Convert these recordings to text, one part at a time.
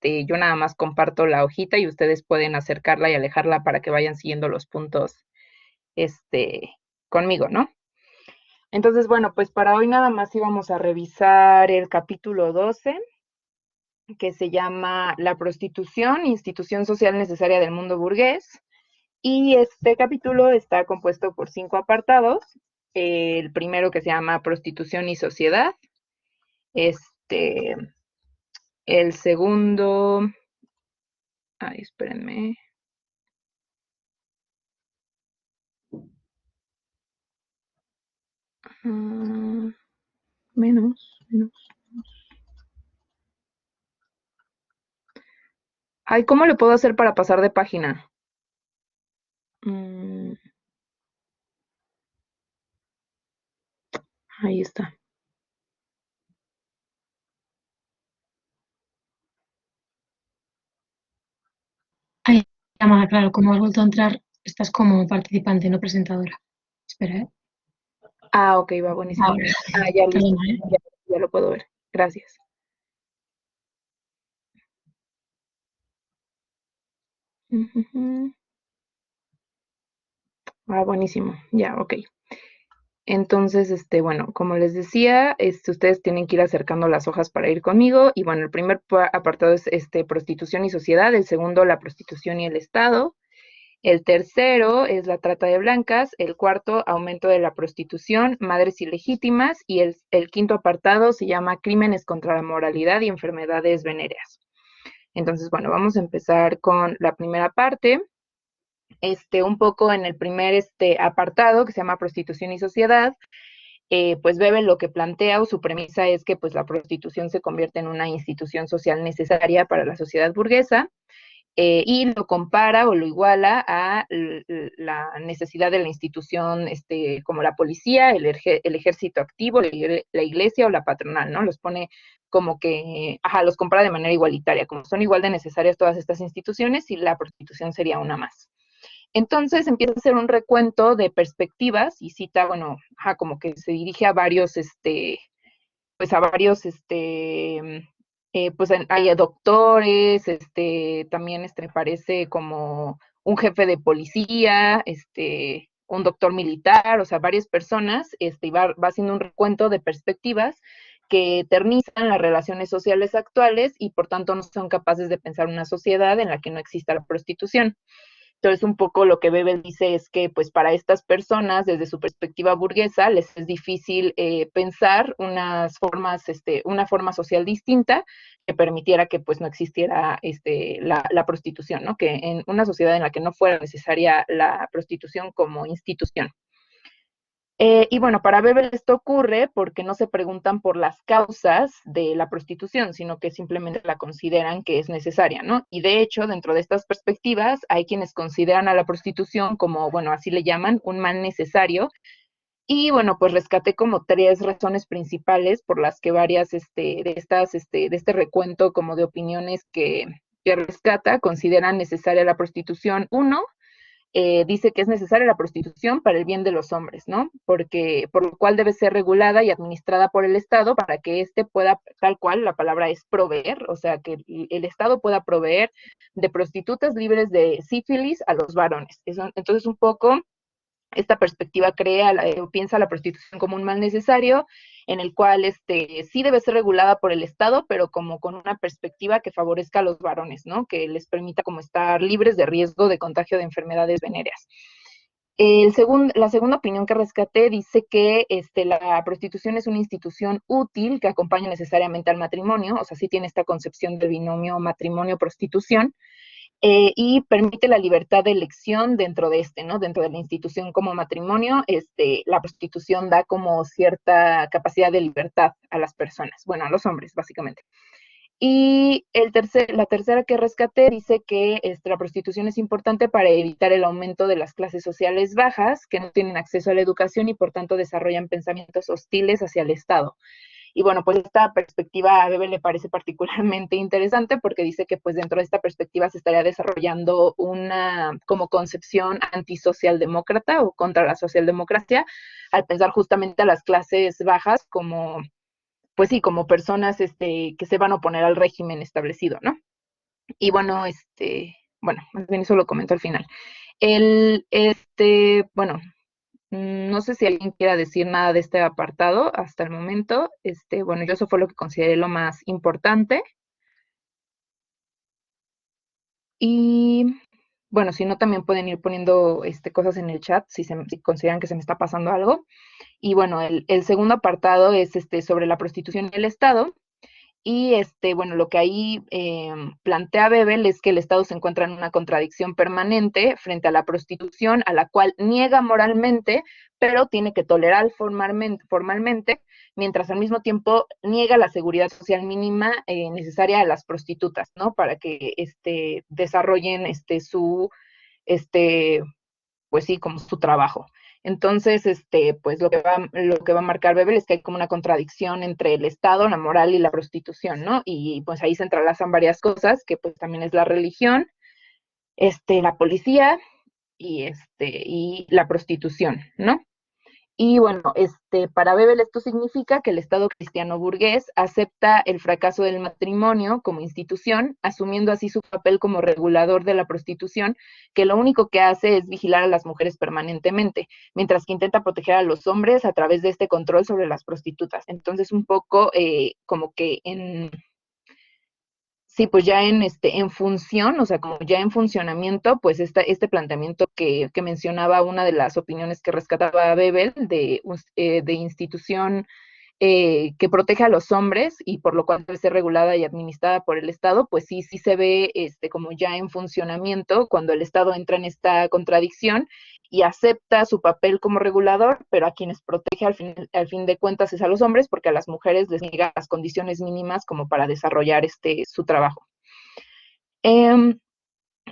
yo nada más comparto la hojita y ustedes pueden acercarla y alejarla para que vayan siguiendo los puntos, conmigo, ¿no? Entonces, bueno, pues para hoy nada más íbamos a revisar el capítulo 12, que se llama La prostitución, institución social necesaria del mundo burgués. Y este capítulo está compuesto por 5 apartados. El primero que se llama Prostitución y sociedad. Este, el segundo, ay, espérenme. Uh, menos. Ay, ¿cómo le puedo hacer para pasar de página? Mm, ahí está. Ay, llamada, claro, como has vuelto a entrar, estás como participante, no presentadora. Espera, ¿eh? Ah, ok, va buenísimo. Ahora, Ah, ya listo. perdona, ¿eh? Ya lo puedo ver. Gracias. Ujujú. Ah, buenísimo. Ya, ok. Entonces, bueno, como les decía, ustedes tienen que ir acercando las hojas para ir conmigo. Y bueno, el primer apartado es prostitución y sociedad, el segundo, la prostitución y el Estado, el tercero es la trata de blancas, el cuarto, aumento de la prostitución, madres ilegítimas, y el quinto apartado se llama crímenes contra la moralidad y enfermedades venéreas. Entonces, bueno, vamos a empezar con la primera parte. Un poco en el primer apartado que se llama prostitución y sociedad, pues Bebel lo que plantea o su premisa es que pues la prostitución se convierte en una institución social necesaria para la sociedad burguesa, y lo compara o lo iguala a la necesidad de la institución como la policía, el ejército activo, la iglesia o la patronal, ¿no? Los pone como que, los compara de manera igualitaria, como son igual de necesarias todas estas instituciones y la prostitución sería una más. Entonces empieza a hacer un recuento de perspectivas y cita, bueno, como que se dirige a varios, pues a varios, pues hay doctores, también parece como un jefe de policía, un doctor militar, o sea, varias personas, y va haciendo un recuento de perspectivas que eternizan las relaciones sociales actuales y por tanto no son capaces de pensar una sociedad en la que no exista la prostitución. Entonces, un poco lo que Bebel dice es que, pues, para estas personas, desde su perspectiva burguesa, les es difícil pensar una forma social distinta que permitiera que, pues, no existiera la prostitución, ¿no? Que en una sociedad en la que no fuera necesaria la prostitución como institución. Y bueno, para Bebel esto ocurre porque no se preguntan por las causas de la prostitución, sino que simplemente la consideran que es necesaria, ¿no? Y de hecho, dentro de estas perspectivas, hay quienes consideran a la prostitución como, bueno, así le llaman, un mal necesario. Y bueno, pues rescaté como 3 razones principales por las que varias de este recuento como de opiniones que rescata consideran necesaria la prostitución. Uno, dice que es necesaria la prostitución para el bien de los hombres, ¿no? Porque, por lo cual debe ser regulada y administrada por el Estado para que éste pueda, tal cual, la palabra es proveer, o sea, que el Estado pueda proveer de prostitutas libres de sífilis a los varones. Entonces, un poco esta perspectiva piensa la prostitución como un mal necesario, en el cual sí debe ser regulada por el Estado, pero como con una perspectiva que favorezca a los varones, ¿no? Que les permita como estar libres de riesgo de contagio de enfermedades venéreas. La segunda opinión que rescaté dice que la prostitución es una institución útil que acompaña necesariamente al matrimonio, o sea, sí tiene esta concepción de binomio matrimonio-prostitución, y permite la libertad de elección dentro de ¿no? Dentro de la institución como matrimonio, la prostitución da como cierta capacidad de libertad a las personas, bueno, a los hombres, básicamente. Y la tercera que rescaté dice que la prostitución es importante para evitar el aumento de las clases sociales bajas que no tienen acceso a la educación y por tanto desarrollan pensamientos hostiles hacia el Estado. Y bueno, pues esta perspectiva a Bebe le parece particularmente interesante porque dice que pues dentro de esta perspectiva se estaría desarrollando una como concepción antisocialdemócrata o contra la socialdemocracia al pensar justamente a las clases bajas como, pues sí, como personas que se van a oponer al régimen establecido, ¿no? Y bueno, bueno, más bien eso lo comento al final. Bueno, no sé si alguien quiera decir nada de este apartado hasta el momento. Bueno, yo eso fue lo que consideré lo más importante. Y bueno, si no, también pueden ir poniendo cosas en el chat si consideran que se me está pasando algo. Y bueno, el segundo apartado es sobre la prostitución y el Estado. Y bueno, lo que ahí plantea Bebel es que el Estado se encuentra en una contradicción permanente frente a la prostitución, a la cual niega moralmente, pero tiene que tolerar formalmente, mientras al mismo tiempo niega la seguridad social mínima necesaria a las prostitutas, ¿no? Para que desarrollen este, pues sí, como su trabajo. Entonces, pues lo que va a marcar Bebel es que hay como una contradicción entre el Estado, la moral y la prostitución, ¿no? Y pues ahí se entrelazan varias cosas, que pues también es la religión, la policía y la prostitución, ¿no? Y bueno, para Bebel esto significa que el Estado cristiano burgués acepta el fracaso del matrimonio como institución, asumiendo así su papel como regulador de la prostitución, que lo único que hace es vigilar a las mujeres permanentemente, mientras que intenta proteger a los hombres a través de este control sobre las prostitutas. Entonces, un poco como que sí, pues ya en función, o sea, como ya en funcionamiento, pues este planteamiento que mencionaba una de las opiniones que rescataba Bebel de institución que protege a los hombres y por lo cual debe ser regulada y administrada por el Estado, pues sí, sí se ve como ya en funcionamiento cuando el Estado entra en esta contradicción y acepta su papel como regulador, pero a quienes protege al fin de cuentas es a los hombres, porque a las mujeres les niega las condiciones mínimas como para desarrollar su trabajo. Eh,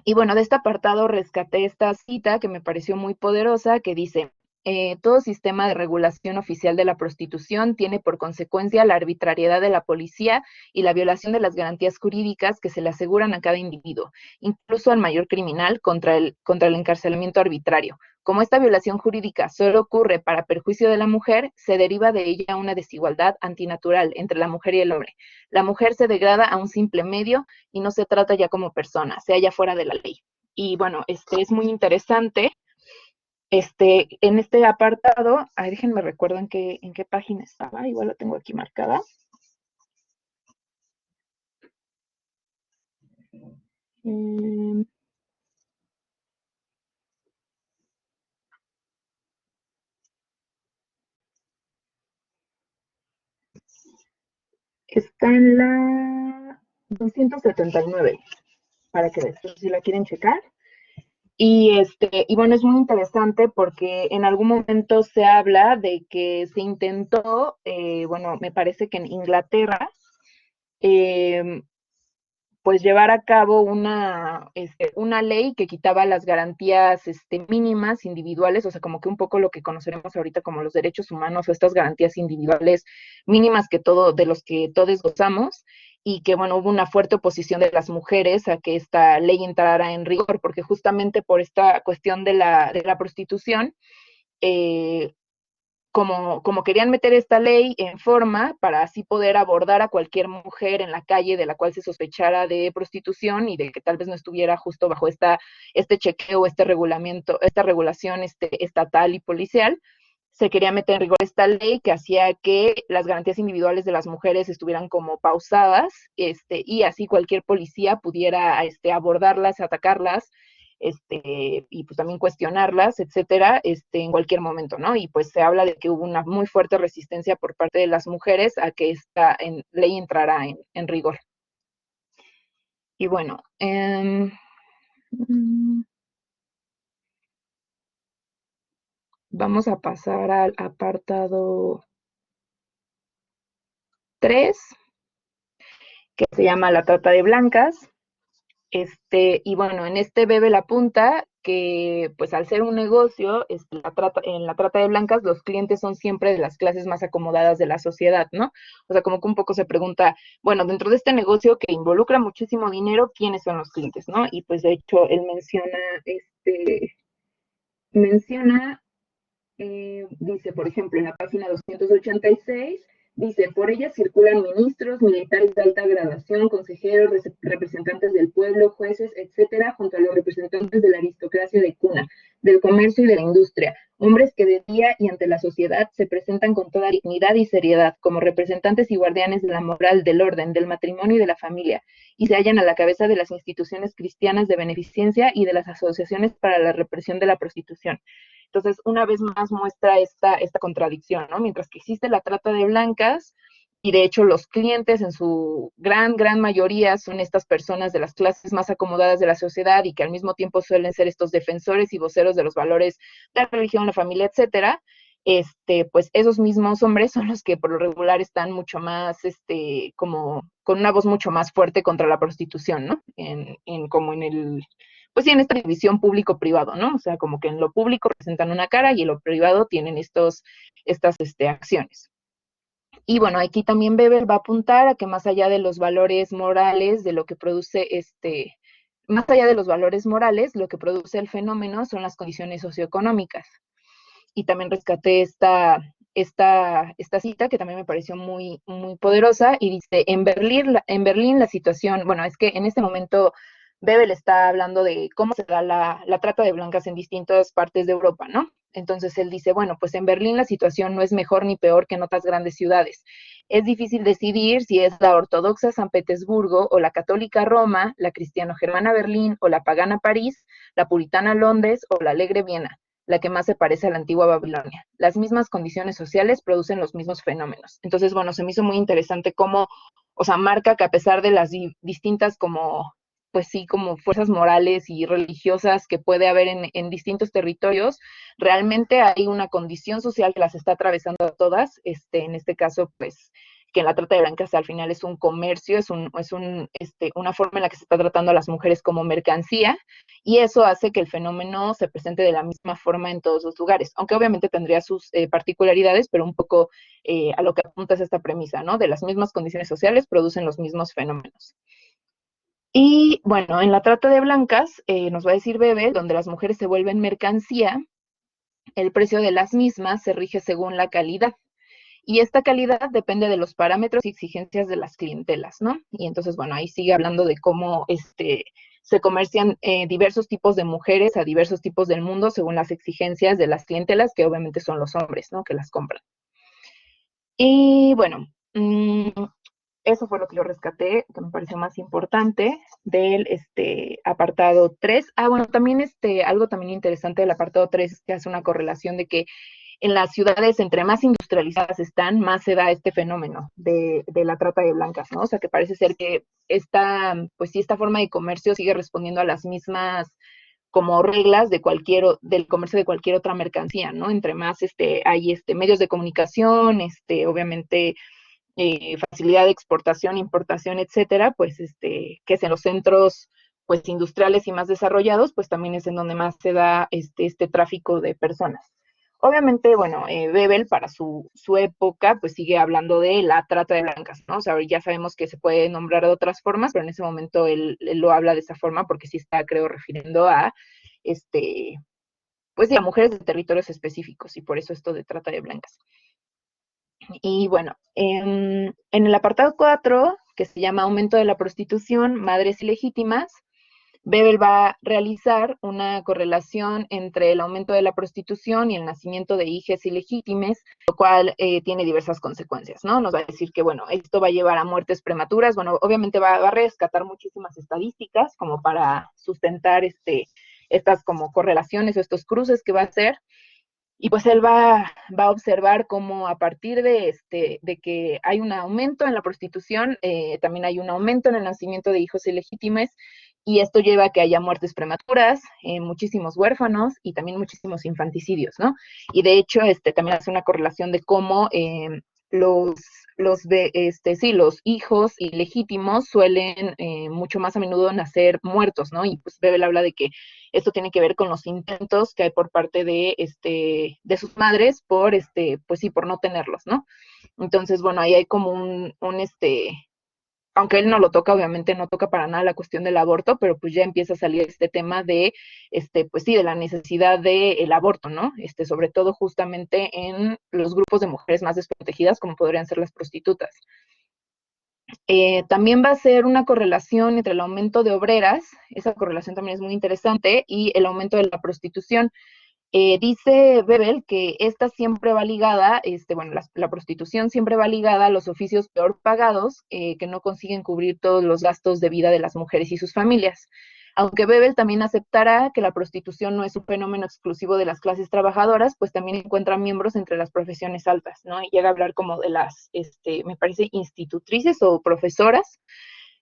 y bueno, de este apartado rescaté esta cita que me pareció muy poderosa, que dice, todo sistema de regulación oficial de la prostitución tiene por consecuencia la arbitrariedad de la policía y la violación de las garantías jurídicas que se le aseguran a cada individuo, incluso al mayor criminal, contra el encarcelamiento arbitrario. Como esta violación jurídica solo ocurre para perjuicio de la mujer, se deriva de ella una desigualdad antinatural entre la mujer y el hombre. La mujer se degrada a un simple medio y no se trata ya como persona, se halla fuera de la ley. Y bueno, es muy interesante. En este apartado, déjenme recuerdo en qué página estaba, igual lo tengo aquí marcada. Eh, Está en la 279, para que después si la quieren checar. Y bueno, es muy interesante porque en algún momento se habla de que se intentó, bueno, me parece que en Inglaterra, eh, pues llevar a cabo una ley que quitaba las garantías mínimas individuales, o sea, como que un poco lo que conoceremos ahorita como los derechos humanos o estas garantías individuales mínimas de los que todos gozamos, y que bueno, hubo una fuerte oposición de las mujeres a que esta ley entrara en rigor, porque justamente por esta cuestión de la prostitución, eh, como querían meter esta ley en forma para así poder abordar a cualquier mujer en la calle de la cual se sospechara de prostitución y de que tal vez no estuviera justo bajo este chequeo, este regulamiento, esta regulación estatal y policial, se quería meter en rigor esta ley que hacía que las garantías individuales de las mujeres estuvieran como pausadas, y así cualquier policía pudiera abordarlas, atacarlas, y pues también cuestionarlas, etcétera, en cualquier momento, ¿no? Y pues se habla de que hubo una muy fuerte resistencia por parte de las mujeres a que esta ley entrara en rigor. Y bueno, vamos a pasar al apartado 3, que se llama la trata de blancas. Y bueno, en Bebel apunta que pues al ser un negocio, en la trata de blancas los clientes son siempre de las clases más acomodadas de la sociedad, ¿no? O sea, como que un poco se pregunta, bueno, dentro de este negocio que involucra muchísimo dinero, ¿quiénes son los clientes, no? Y pues de hecho él menciona, dice, por ejemplo, en la página 286, Dice, por ella circulan ministros, militares de alta graduación, consejeros, representantes del pueblo, jueces, etcétera, junto a los representantes de la aristocracia de cuna, del comercio y de la industria, hombres que de día y ante la sociedad se presentan con toda dignidad y seriedad, como representantes y guardianes de la moral, del orden, del matrimonio y de la familia, y se hallan a la cabeza de las instituciones cristianas de beneficencia y de las asociaciones para la represión de la prostitución. Entonces, una vez más muestra esta contradicción, ¿no? Mientras que existe la trata de blancas, y de hecho los clientes en su gran mayoría son estas personas de las clases más acomodadas de la sociedad y que al mismo tiempo suelen ser estos defensores y voceros de los valores de la religión, la familia, etcétera, pues esos mismos hombres son los que por lo regular están mucho más, como con una voz mucho más fuerte contra la prostitución, ¿no? Como en el, pues sí, en esta división público-privado, ¿no? O sea, como que en lo público presentan una cara y en lo privado tienen estas acciones. Y bueno, aquí también Weber va a apuntar a que más allá de los valores morales, de lo que produce más allá de los valores morales, lo que produce el fenómeno son las condiciones socioeconómicas. Y también rescaté esta cita que también me pareció muy poderosa y dice, en Berlín la situación, bueno, es que en este momento Bebel está hablando de cómo se da la trata de blancas en distintas partes de Europa, ¿no? Entonces él dice, bueno, pues en Berlín la situación no es mejor ni peor que en otras grandes ciudades. Es difícil decidir si es la ortodoxa San Petersburgo o la católica Roma, la cristiano-germana Berlín o la pagana París, la puritana Londres o la alegre Viena la que más se parece a la antigua Babilonia. Las mismas condiciones sociales producen los mismos fenómenos. Entonces, bueno, se me hizo muy interesante cómo, o sea, marca que a pesar de las distintas como, pues sí, como fuerzas morales y religiosas que puede haber en distintos territorios, realmente hay una condición social que las está atravesando a todas, en este caso, pues, que en la trata de blancas al final es un comercio, una forma en la que se está tratando a las mujeres como mercancía, y eso hace que el fenómeno se presente de la misma forma en todos los lugares, aunque obviamente tendría sus particularidades, pero un poco a lo que apunta es esta premisa, ¿no? De las mismas condiciones sociales producen los mismos fenómenos. Y bueno, en la trata de blancas, nos va a decir Bebe, donde las mujeres se vuelven mercancía, el precio de las mismas se rige según la calidad. Y esta calidad depende de los parámetros y exigencias de las clientelas, ¿no? Y entonces, bueno, ahí sigue hablando de cómo se comercian diversos tipos de mujeres a diversos tipos del mundo según las exigencias de las clientelas, que obviamente son los hombres, ¿no? Que las compran. Y bueno, eso fue lo que yo rescaté, que me pareció más importante del apartado 3. Ah, bueno, también algo también interesante del apartado 3 es que hace una correlación de que en las ciudades, entre más industrializadas están, más se da este fenómeno de la trata de blancas, ¿no? O sea, que parece ser que pues sí, esta forma de comercio sigue respondiendo a las mismas como reglas del comercio de cualquier otra mercancía, ¿no? Entre más hay medios de comunicación, obviamente facilidad de exportación, importación, etcétera, pues que es en los centros pues industriales y más desarrollados, pues también es en donde más se da este tráfico de personas. Obviamente, bueno, Bebel para su época, pues sigue hablando de la trata de blancas, ¿no? O sea, ya sabemos que se puede nombrar de otras formas, pero en ese momento él lo habla de esa forma porque sí está, creo, refiriendo a, pues, sí, a mujeres de territorios específicos y por eso esto de trata de blancas. Y bueno, en el apartado 4, que se llama Aumento de la prostitución, madres ilegítimas, Bebel va a realizar una correlación entre el aumento de la prostitución y el nacimiento de hijas ilegítimas, lo cual tiene diversas consecuencias, ¿no? Nos va a decir que, bueno, esto va a llevar a muertes prematuras, bueno, obviamente va a rescatar muchísimas estadísticas como para sustentar estas como correlaciones o estos cruces que va a hacer, y pues él va a observar cómo a partir de que hay un aumento en la prostitución, también hay un aumento en el nacimiento de hijos ilegítimos, y esto lleva a que haya muertes prematuras, muchísimos huérfanos y también muchísimos infanticidios, ¿no? Y de hecho, también hace una correlación de cómo los, los hijos ilegítimos suelen mucho más a menudo nacer muertos, ¿no? Y pues Bebel habla de que esto tiene que ver con los intentos que hay por parte de sus madres por, pues sí, por no tenerlos, ¿no? Entonces, bueno, ahí hay como aunque él no lo toca, obviamente no toca para nada la cuestión del aborto, pero pues ya empieza a salir este tema de, pues sí, de la necesidad del aborto, ¿no? Sobre todo justamente en los grupos de mujeres más desprotegidas, como podrían ser las prostitutas. También va a ser una correlación entre el aumento de obreras, esa correlación también es muy interesante, y el aumento de la prostitución. Dice Bebel que esta siempre va ligada, bueno, la prostitución siempre va ligada a los oficios peor pagados que no consiguen cubrir todos los gastos de vida de las mujeres y sus familias. Aunque Bebel también aceptará que la prostitución no es un fenómeno exclusivo de las clases trabajadoras, pues también encuentra miembros entre las profesiones altas, ¿no? Y llega a hablar como de las, me parece, institutrices o profesoras,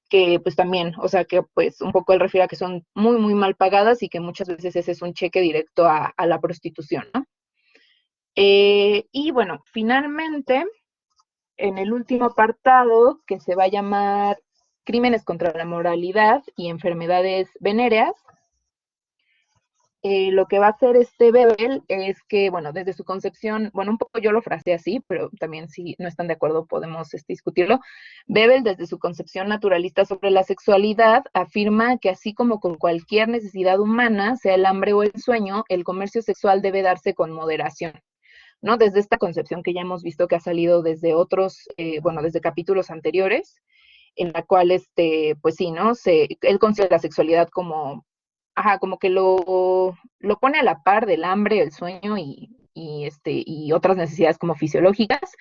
que pues también, o sea, que pues un poco él refiere a que son muy, muy mal pagadas y que muchas veces ese es un cheque directo a la prostitución, ¿no? Y bueno, finalmente, en el último apartado, que se va a llamar Crímenes contra la moralidad y enfermedades venéreas, lo que va a hacer este Bebel es que, bueno, desde su concepción, bueno, un poco yo lo fraseé así, pero también si no están de acuerdo podemos discutirlo. Bebel, desde su concepción naturalista sobre la sexualidad, afirma que así como con cualquier necesidad humana, sea el hambre o el sueño, el comercio sexual debe darse con moderación, ¿no? Desde esta concepción que ya hemos visto que ha salido desde otros, bueno, desde capítulos anteriores, en la cual, pues sí, ¿no? Él considera la sexualidad como, ajá, como que lo pone a la par del hambre, el sueño y otras necesidades como fisiológicas.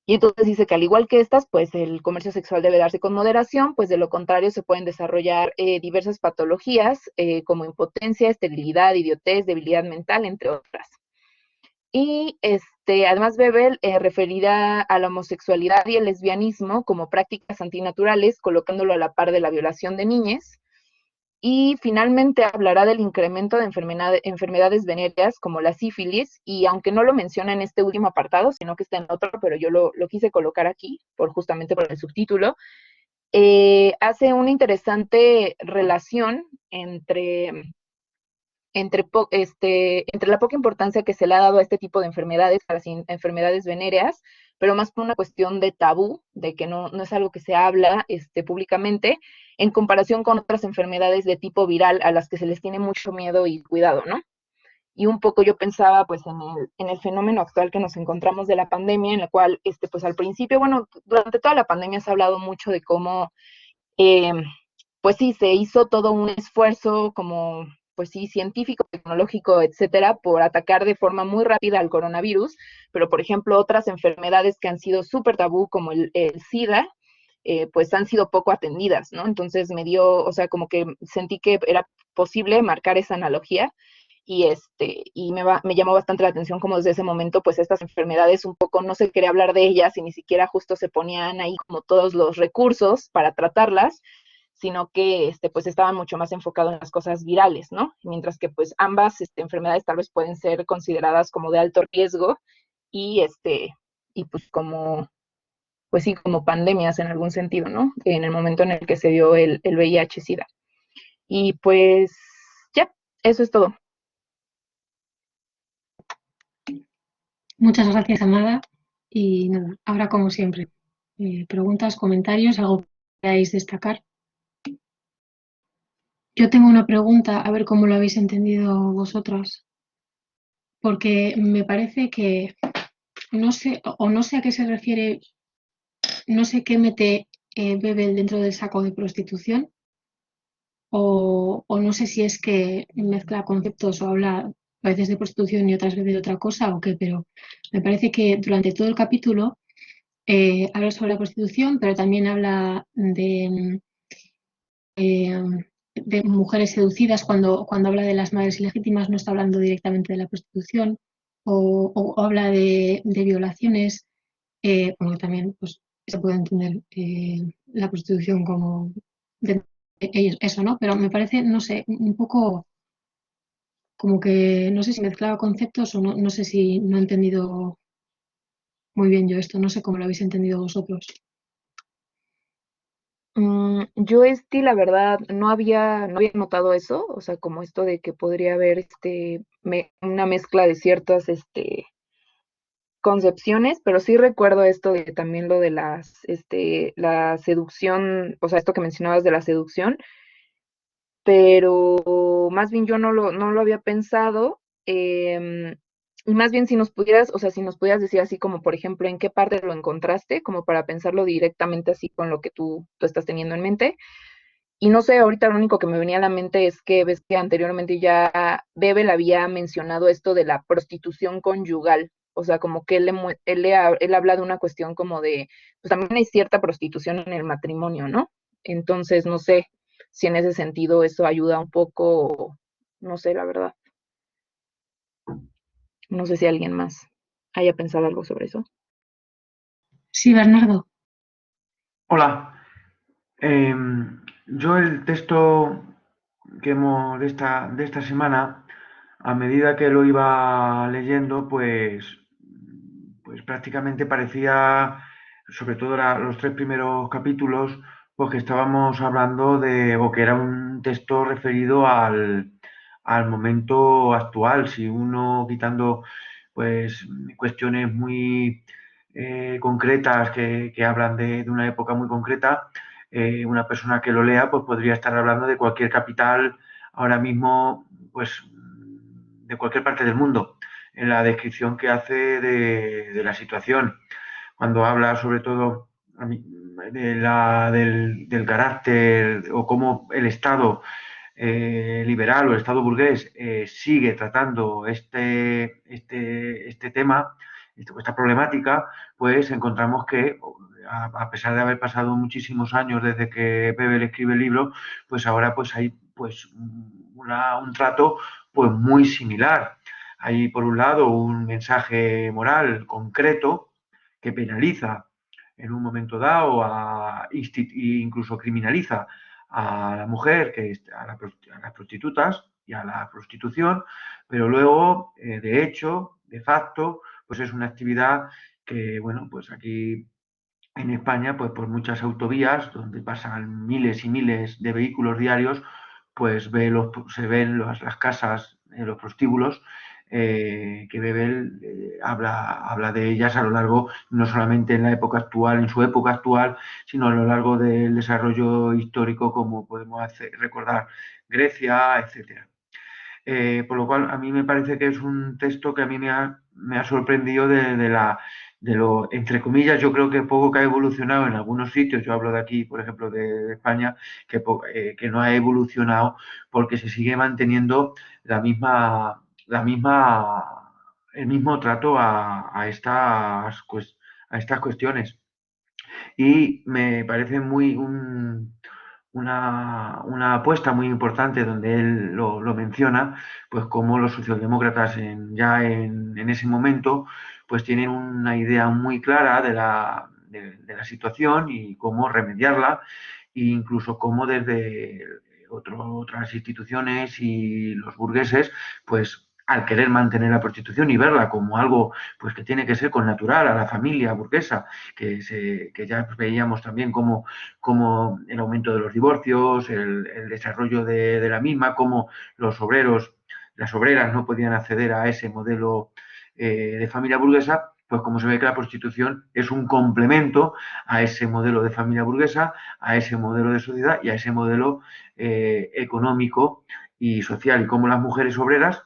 Y entonces dice que al igual que estas, pues el comercio sexual debe darse con moderación, pues de lo contrario se pueden desarrollar diversas patologías como impotencia, esterilidad, idiotez, debilidad mental, entre otras. Y además Bebel referirá a la homosexualidad y el lesbianismo como prácticas antinaturales, colocándolo a la par de la violación de niñas. Y finalmente hablará del incremento de enfermedades venéreas como la sífilis, y aunque no lo menciona en este último apartado, sino que está en otro, pero yo lo quise colocar aquí, justamente por el subtítulo, hace una interesante relación entre la poca importancia que se le ha dado a este tipo de enfermedades, a las enfermedades venéreas, pero más por una cuestión de tabú, de que no es algo que se habla públicamente, en comparación con otras enfermedades de tipo viral a las que se les tiene mucho miedo y cuidado, ¿no? Y un poco yo pensaba pues en el fenómeno actual que nos encontramos de la pandemia, en la cual pues al principio, bueno, durante toda la pandemia se ha hablado mucho de cómo eh, pues sí, se hizo todo un esfuerzo como, pues sí, científico, tecnológico, etcétera, por atacar de forma muy rápida al coronavirus, pero por ejemplo otras enfermedades que han sido súper tabú, como el SIDA, pues han sido poco atendidas, ¿no? Entonces me dio, o sea, como que sentí que era posible marcar esa analogía y me llamó bastante la atención como desde ese momento, pues estas enfermedades un poco no se quería hablar de ellas y ni siquiera justo se ponían ahí como todos los recursos para tratarlas, sino que pues estaban mucho más enfocados en las cosas virales, ¿no? Mientras que pues ambas enfermedades tal vez pueden ser consideradas como de alto riesgo y pues como, pues sí, como pandemias en algún sentido, ¿no? En el momento en el que se dio el VIH-Sida. Y pues ya, eso es todo. Muchas gracias, Amada. Y nada, ahora como siempre, preguntas, comentarios, algo que queráis destacar. Yo tengo una pregunta, a ver cómo lo habéis entendido vosotras, porque me parece que no sé, o no sé a qué se refiere, no sé qué mete Bebel dentro del saco de prostitución, o no sé si es que mezcla conceptos o habla a veces de prostitución y otras veces de otra cosa o qué, pero me parece que durante todo el capítulo habla sobre la prostitución, pero también habla eh, de mujeres seducidas. Cuando habla de las madres ilegítimas no está hablando directamente de la prostitución, o habla de violaciones, bueno, también pues, se puede entender la prostitución como eso, ¿no? Pero me parece, no sé, un poco como que no sé si mezclaba conceptos o no, no sé si no he entendido muy bien yo esto, no sé cómo lo habéis entendido vosotros. Yo, la verdad, no había notado eso, o sea, como esto de que podría haber una mezcla de ciertas, concepciones, pero sí recuerdo esto de también lo de la seducción, o sea, esto que mencionabas de la seducción, pero más bien yo no lo había pensado. Y más bien si nos pudieras, o sea, si nos pudieras decir así como, por ejemplo, en qué parte lo encontraste, como para pensarlo directamente así con lo que tú estás teniendo en mente. Y no sé, ahorita lo único que me venía a la mente es que ves que anteriormente ya Bebel había mencionado esto de la prostitución conyugal. O sea, como que él habla de una cuestión como de, pues también hay cierta prostitución en el matrimonio, ¿no? Entonces, no sé si en ese sentido eso ayuda un poco, no sé, la verdad. No sé si alguien más haya pensado algo sobre eso. Sí, Bernardo. Hola. Yo el texto que hemos de esta semana, a medida que lo iba leyendo, pues prácticamente parecía, sobre todo los tres primeros capítulos, pues que estábamos hablando o que era un texto referido al momento actual. Si uno quitando pues cuestiones muy concretas que hablan de una época muy concreta, una persona que lo lea pues podría estar hablando de cualquier capital ahora mismo, pues de cualquier parte del mundo, en la descripción que hace de la situación. Cuando habla sobre todo del carácter o cómo el Estado liberal o el Estado burgués sigue tratando este tema, esta problemática, pues encontramos que a pesar de haber pasado muchísimos años desde que Bebel escribe el libro, pues ahora pues hay pues un trato pues muy similar. Hay por un lado un mensaje moral concreto que penaliza en un momento dado e incluso criminaliza a la mujer, a las prostitutas y a la prostitución, pero luego, de hecho, de facto, pues es una actividad que, bueno, pues aquí en España, pues por muchas autovías donde pasan miles y miles de vehículos diarios, pues se ven las casas, los prostíbulos, que Bebel habla de ellas a lo largo, no solamente en la época actual, en su época actual, sino a lo largo del desarrollo histórico, como podemos recordar Grecia, etcétera. Por lo cual, a mí me parece que es un texto que a mí me ha sorprendido de lo, entre comillas, yo creo que poco que ha evolucionado en algunos sitios. Yo hablo de aquí, por ejemplo, de España, que no ha evolucionado porque se sigue manteniendo la misma, el mismo trato a estas cuestiones. Y me parece una apuesta muy importante donde él lo menciona, pues como los socialdemócratas en ese momento pues tienen una idea muy clara de la situación y cómo remediarla, e incluso cómo desde otras instituciones y los burgueses pues al querer mantener la prostitución y verla como algo pues que tiene que ser connatural a la familia burguesa, que ya veíamos también como el aumento de los divorcios, el desarrollo de la misma, como los obreros, las obreras no podían acceder a ese modelo de familia burguesa, pues como se ve que la prostitución es un complemento a ese modelo de familia burguesa, a ese modelo de sociedad y a ese modelo económico y social, y como las mujeres obreras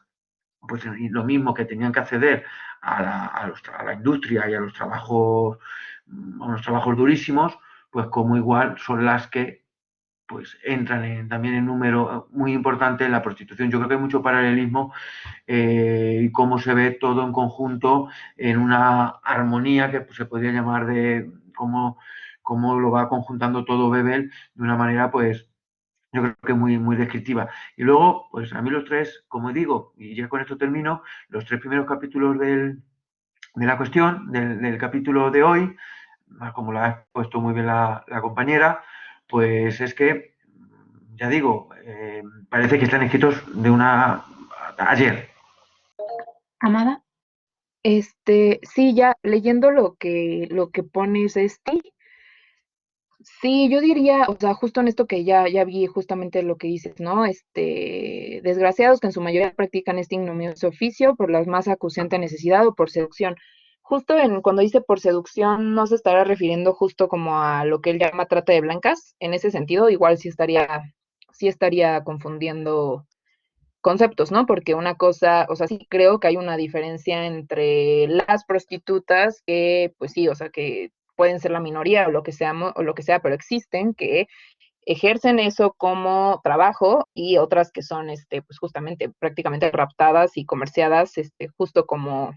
pues lo mismo que tenían que acceder a la industria y a los trabajos durísimos, pues como igual son las que pues entran también en número muy importante en la prostitución. Yo creo que hay mucho paralelismo y cómo se ve todo en conjunto en una armonía que pues, se podría llamar de cómo lo va conjuntando todo Bebel de una manera pues yo creo que muy, muy descriptiva. Y luego, pues a mí los tres, como digo, y ya con esto termino, los tres primeros capítulos de la cuestión, del capítulo de hoy, como lo ha expuesto muy bien la compañera, pues es que, ya digo, parece que están escritos ayer. Amada. Sí, ya leyendo lo que pones, sí, yo diría, o sea, justo en esto que ya vi justamente lo que dices, ¿no? Desgraciados que en su mayoría practican este ignominioso oficio por la más acuciante necesidad o por seducción, justo cuando dice por seducción, no se estará refiriendo justo como a lo que él llama trata de blancas. En ese sentido, igual sí estaría confundiendo conceptos, ¿no? Porque una cosa, o sea, sí creo que hay una diferencia entre las prostitutas que, pues sí, o sea, que pueden ser la minoría o lo que sea, pero existen que ejercen eso como trabajo y otras que son, pues justamente prácticamente raptadas y comerciadas, justo como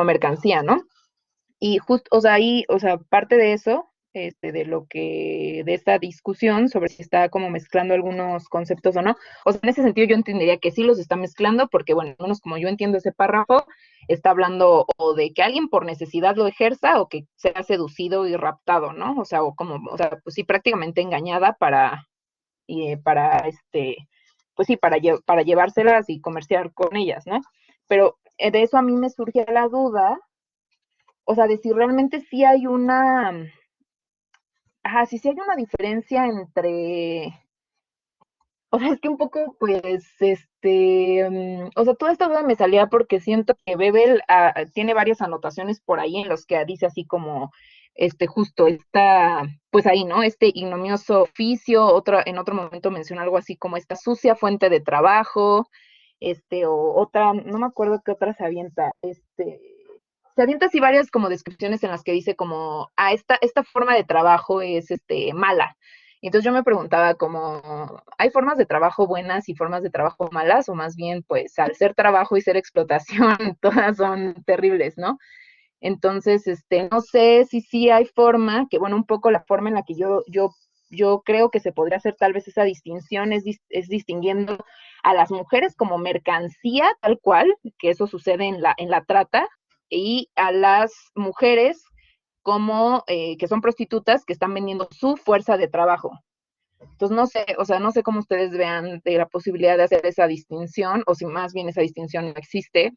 mercancía, ¿no? Y justo, o sea, ahí, o sea, parte de eso, de esta discusión sobre si está como mezclando algunos conceptos o no, o sea, en ese sentido yo entendería que sí los está mezclando, porque bueno, al menos como yo entiendo ese párrafo, está hablando o de que alguien por necesidad lo ejerza o que sea seducido y raptado, ¿no? O sea, o sea, pues sí, prácticamente engañada para pues sí, para llevárselas y comerciar con ellas, ¿no? Pero de eso a mí me surge la duda, o sea, de si realmente sí hay sí hay una diferencia entre, o sea, es que un poco, pues, o sea, toda esta duda me salía porque siento que Bebel tiene varias anotaciones por ahí en los que dice así como, justo está, pues ahí, ¿no? Este ignominioso oficio, en otro momento menciona algo así como esta sucia fuente de trabajo, o otra, no me acuerdo qué otra se avienta, se avienta así varias como descripciones en las que dice como, esta forma de trabajo es, mala. Y entonces yo me preguntaba como, ¿hay formas de trabajo buenas y formas de trabajo malas? O más bien, pues, al ser trabajo y ser explotación, todas son terribles, ¿no? Entonces, no sé si sí hay forma, que bueno, un poco la forma en la que yo creo que se podría hacer tal vez esa distinción es distinguiendo a las mujeres como mercancía, tal cual, que eso sucede en la trata, y a las mujeres como que son prostitutas que están vendiendo su fuerza de trabajo. Entonces, no sé, o sea, no sé cómo ustedes vean de la posibilidad de hacer esa distinción, o si más bien esa distinción no existe,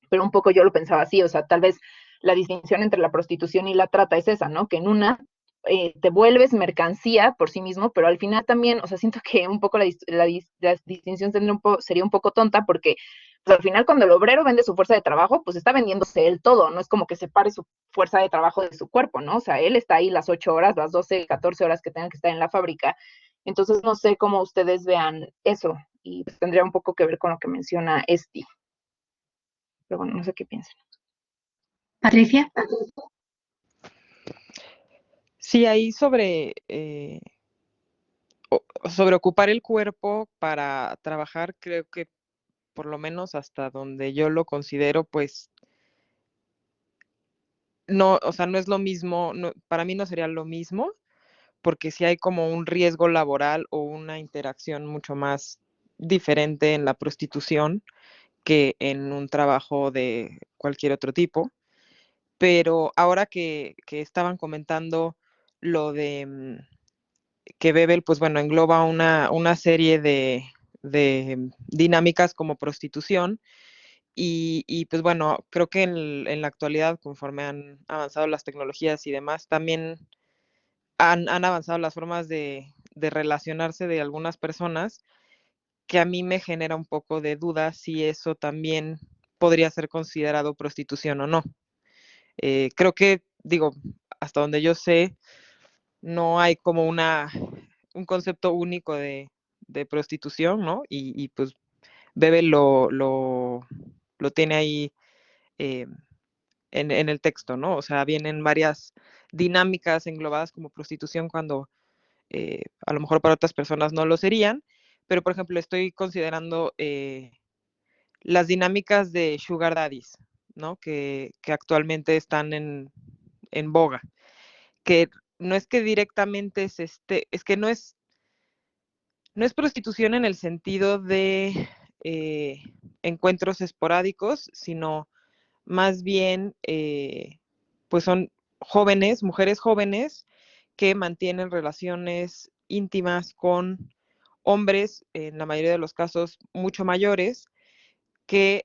pero un poco yo lo pensaba así, o sea, tal vez la distinción entre la prostitución y la trata es esa, ¿no? Que en una te vuelves mercancía por sí mismo, pero al final también, o sea, siento que un poco la distinción sería un poco tonta porque pues, al final cuando el obrero vende su fuerza de trabajo, pues está vendiéndose él todo, no es como que separe su fuerza de trabajo de su cuerpo, ¿no? O sea, él está ahí las 8 horas, las 12, 14 horas que tengan que estar en la fábrica. Entonces, no sé cómo ustedes vean eso y pues, tendría un poco que ver con lo que menciona Esti. Pero bueno, no sé qué piensan. Patricia. Sí, ahí sobre ocupar el cuerpo para trabajar, creo que por lo menos hasta donde yo lo considero, pues no, o sea, no es lo mismo, para mí no sería lo mismo, porque sí hay como un riesgo laboral o una interacción mucho más diferente en la prostitución que en un trabajo de cualquier otro tipo. Pero ahora que estaban comentando lo de que Bebel, pues bueno, engloba una serie de dinámicas como prostitución pues bueno, creo que en la actualidad, conforme han avanzado las tecnologías y demás, también han avanzado las formas de relacionarse de algunas personas, que a mí me genera un poco de duda si eso también podría ser considerado prostitución o no. Creo que, digo, hasta donde yo sé, no hay como un concepto único de prostitución, ¿no? Pues Bebe lo tiene ahí eh, en el texto, ¿no? O sea, vienen varias dinámicas englobadas como prostitución cuando a lo mejor para otras personas no lo serían, pero por ejemplo estoy considerando las dinámicas de sugar daddies, ¿no? Que actualmente están en boga, que no es que directamente es que no es prostitución en el sentido de encuentros esporádicos, sino más bien, pues son jóvenes, mujeres jóvenes que mantienen relaciones íntimas con hombres, en la mayoría de los casos mucho mayores, que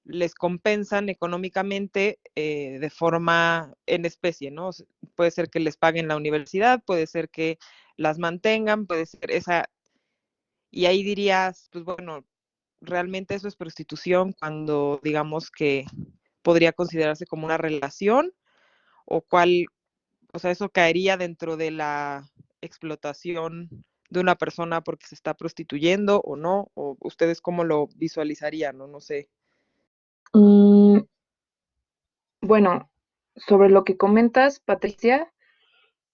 les compensan económicamente de forma en especie, ¿no? Puede ser que les paguen la universidad, puede ser que las mantengan, puede ser esa, y ahí dirías, pues bueno, realmente eso es prostitución cuando digamos que podría considerarse como una relación o cuál, o sea, eso caería dentro de la explotación de una persona porque se está prostituyendo o no, o ustedes cómo lo visualizarían, no sé. Mm, bueno, sobre lo que comentas, Patricia,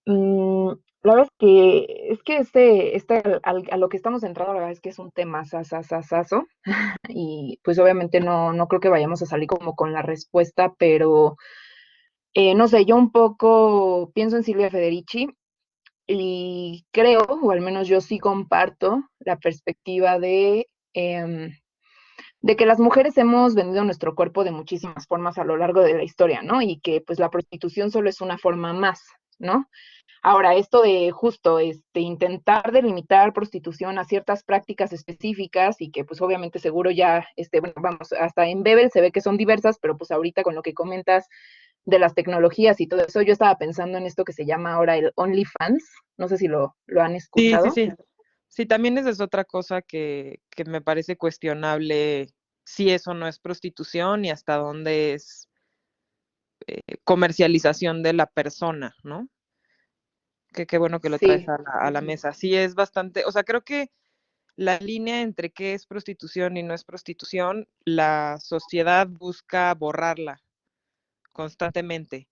la verdad es que a lo que estamos entrando, la verdad es que es un tema sasasasazo, y pues obviamente no creo que vayamos a salir como con la respuesta, pero no sé, yo un poco pienso en Silvia Federici y creo, o al menos yo sí comparto la perspectiva de que las mujeres hemos vendido nuestro cuerpo de muchísimas formas a lo largo de la historia, ¿no? Y que pues la prostitución solo es una forma más, ¿no? Ahora, esto de justo intentar delimitar prostitución a ciertas prácticas específicas y que pues obviamente seguro ya, bueno, vamos, hasta en Bebel se ve que son diversas, pero pues ahorita con lo que comentas de las tecnologías y todo eso, yo estaba pensando en esto que se llama ahora el OnlyFans, no sé si lo han Sí, sí, escuchado. sí. Sí, también esa es otra cosa que me parece cuestionable si eso no es prostitución y hasta dónde es comercialización de la persona, ¿no? Qué bueno que lo traes Sí, a la mesa. Sí, es bastante, o sea, creo que la línea entre qué es prostitución y no es prostitución, la sociedad busca borrarla constantemente,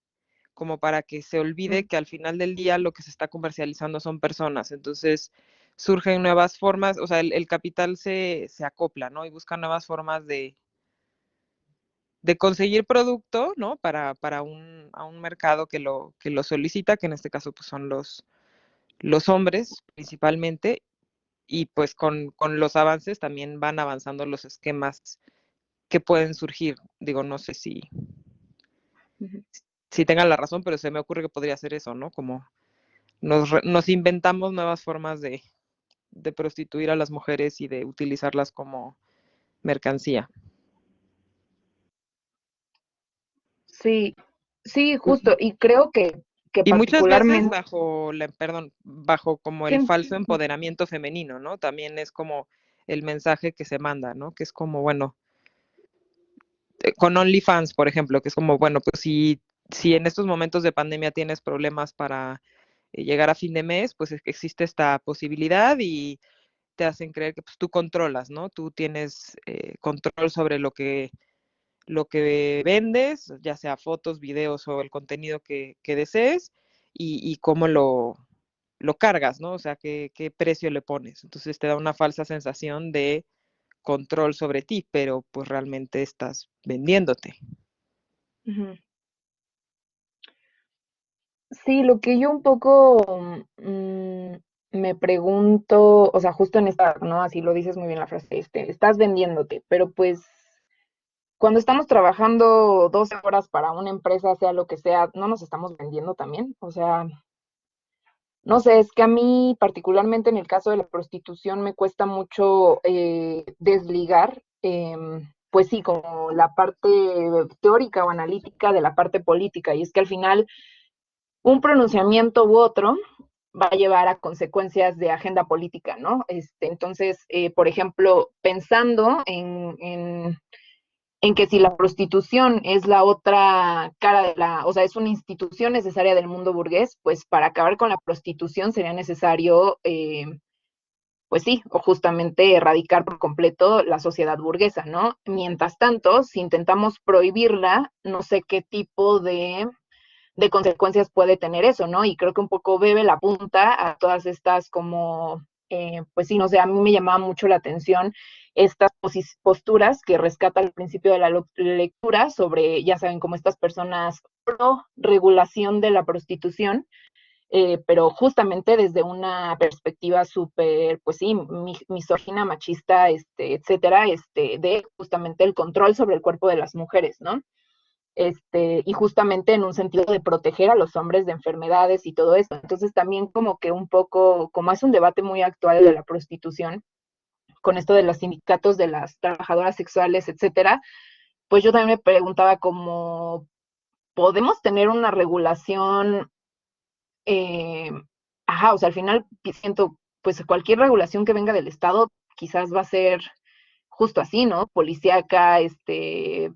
como para que se olvide mm, que al final del día lo que se está comercializando son personas. Entonces surgen nuevas formas, o sea, el capital se acopla, ¿no? Y busca nuevas formas de conseguir producto, ¿no? Para a un mercado que lo solicita, que en este caso pues, son los hombres principalmente, y pues con los avances también van avanzando los esquemas que pueden surgir. Digo, no sé ujú. si tengan la razón, pero se me ocurre que podría ser eso, ¿no? Como nos inventamos nuevas formas de prostituir a las mujeres y de utilizarlas como mercancía. Sí, sí, justo, y creo que Y muchas veces particularmente, bajo perdón, bajo como el sí, falso empoderamiento femenino, ¿no? También es como el mensaje que se manda, ¿no? Que es como, bueno, con OnlyFans, por ejemplo, que es como, bueno, pues si en estos momentos de pandemia tienes problemas para llegar a fin de mes, pues existe esta posibilidad y te hacen creer que pues, tú controlas, ¿no? Tú tienes control sobre lo que vendes, ya sea fotos, videos o el contenido que desees y cómo lo cargas, ¿no? O sea, qué precio le pones. Entonces te da una falsa sensación de control sobre ti, pero pues realmente estás vendiéndote. ujú. Sí, lo que yo un poco me pregunto, o sea, justo en esta, ¿no? Así lo dices muy bien la frase, estás vendiéndote, pero pues cuando estamos trabajando 12 horas para una empresa, sea lo que sea, ¿no nos estamos vendiendo también? O sea, no sé, es que a mí particularmente en el caso de la prostitución me cuesta mucho desligar, pues sí, como la parte teórica o analítica de la parte política, y es que al final un pronunciamiento u otro va a llevar a consecuencias de agenda política, ¿no? Entonces, por ejemplo, pensando en que si la prostitución es la otra cara de o sea, es una institución necesaria del mundo burgués, pues para acabar con la prostitución sería necesario, pues sí, o justamente erradicar por completo la sociedad burguesa, ¿no? Mientras tanto, si intentamos prohibirla, no sé qué tipo de consecuencias puede tener eso, ¿no? Y creo que un poco Bebe la apunta a todas estas como, pues sí, no sé, a mí me llamaba mucho la atención estas posturas que rescata al principio de la lectura sobre, ya saben, como estas personas pro regulación de la prostitución, pero justamente desde una perspectiva súper, pues sí, misógina, machista, etcétera, de justamente el control sobre el cuerpo de las mujeres, ¿no? Y justamente en un sentido de proteger a los hombres de enfermedades y todo eso. Entonces también como que un poco, como es un debate muy actual de la prostitución, con esto de los sindicatos de las trabajadoras sexuales, etcétera, pues yo también me preguntaba como, ¿podemos tener una regulación? Eh, ajá, o sea, al final siento, pues cualquier regulación que venga del Estado quizás va a ser justo así, ¿no? Policíaca,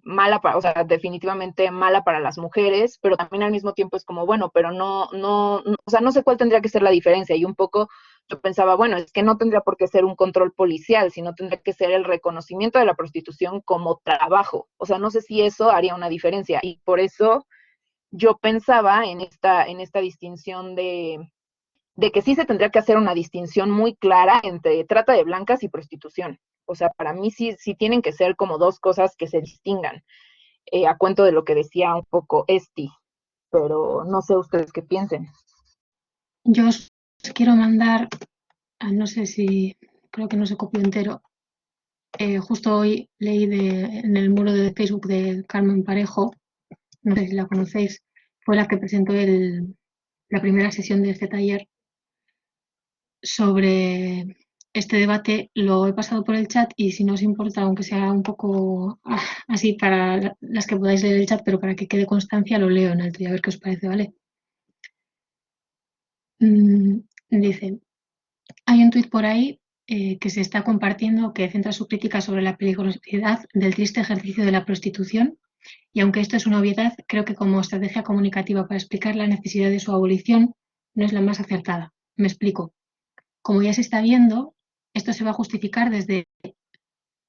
mala para, o sea, definitivamente mala para las mujeres, pero también al mismo tiempo es como, bueno, pero no, o sea, no sé cuál tendría que ser la diferencia. Y un poco yo pensaba, bueno, es que no tendría por qué ser un control policial, sino tendría que ser el reconocimiento de la prostitución como trabajo. O sea, no sé si eso haría una diferencia. Y por eso yo pensaba en esta distinción de que sí se tendría que hacer una distinción muy clara entre trata de blancas y prostitución. O sea, para mí sí tienen que ser como dos cosas que se distingan, a cuento de lo que decía un poco Esti, pero no sé ustedes qué piensen. Yo os quiero mandar, no sé si, creo que no se copió entero. Justo hoy leí en el muro de Facebook de Carmen Parejo, no sé si la conocéis, fue la que presentó la primera sesión de este taller sobre este debate. Lo he pasado por el chat y si no os importa, aunque sea un poco así para las que podáis leer el chat, pero para que quede constancia, lo leo en alto y a ver qué os parece, ¿vale? Dice, hay un tuit por ahí que se está compartiendo que centra su crítica sobre la peligrosidad del triste ejercicio de la prostitución y aunque esto es una obviedad, creo que como estrategia comunicativa para explicar la necesidad de su abolición no es la más acertada. Me explico. Como ya se está viendo, esto se va a justificar desde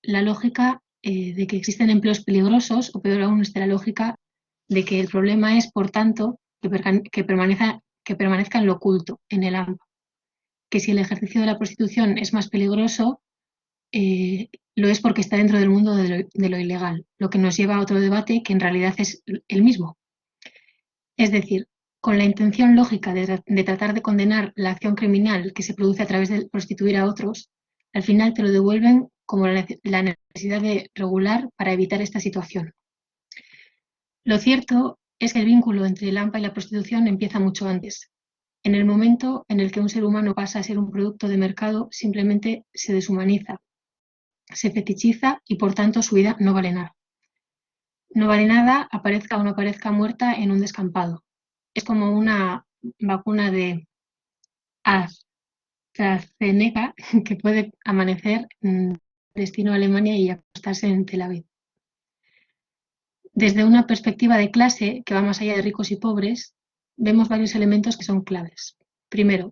la lógica de que existen empleos peligrosos o peor aún desde la lógica de que el problema es, por tanto, que permanezca en lo oculto, en el AMPA. Que si el ejercicio de la prostitución es más peligroso, lo es porque está dentro del mundo de lo ilegal, lo que nos lleva a otro debate que en realidad es el mismo. Es decir, con la intención lógica de tratar de condenar la acción criminal que se produce a través de prostituir a otros, al final te lo devuelven como la necesidad de regular para evitar esta situación. Lo cierto es que el vínculo entre el AMPA y la prostitución empieza mucho antes. En el momento en el que un ser humano pasa a ser un producto de mercado, simplemente se deshumaniza, se fetichiza y por tanto su vida no vale nada. No vale nada, aparezca o no aparezca muerta en un descampado. Es como una vacuna de AstraZeneca que puede amanecer destino a Alemania y acostarse en Tel Aviv. Desde una perspectiva de clase que va más allá de ricos y pobres, vemos varios elementos que son claves. Primero,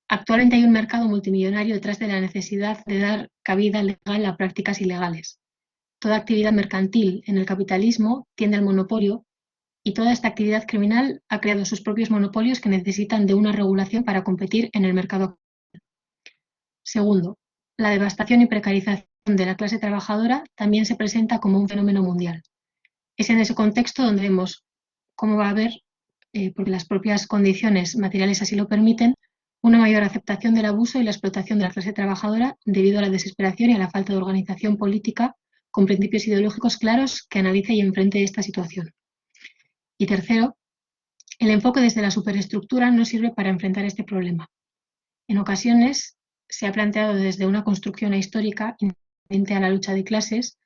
actualmente hay un mercado multimillonario detrás de la necesidad de dar cabida legal a prácticas ilegales. Toda actividad mercantil en el capitalismo tiende al monopolio y toda esta actividad criminal ha creado sus propios monopolios que necesitan de una regulación para competir en el mercado. Segundo, la devastación y precarización de la clase trabajadora también se presenta como un fenómeno mundial. Es en ese contexto donde vemos cómo va a haber, porque las propias condiciones materiales así lo permiten, una mayor aceptación del abuso y la explotación de la clase trabajadora debido a la desesperación y a la falta de organización política con principios ideológicos claros que analice y enfrente esta situación. Y tercero, el enfoque desde la superestructura no sirve para enfrentar este problema. En ocasiones se ha planteado desde una construcción histórica inherente a la lucha de clases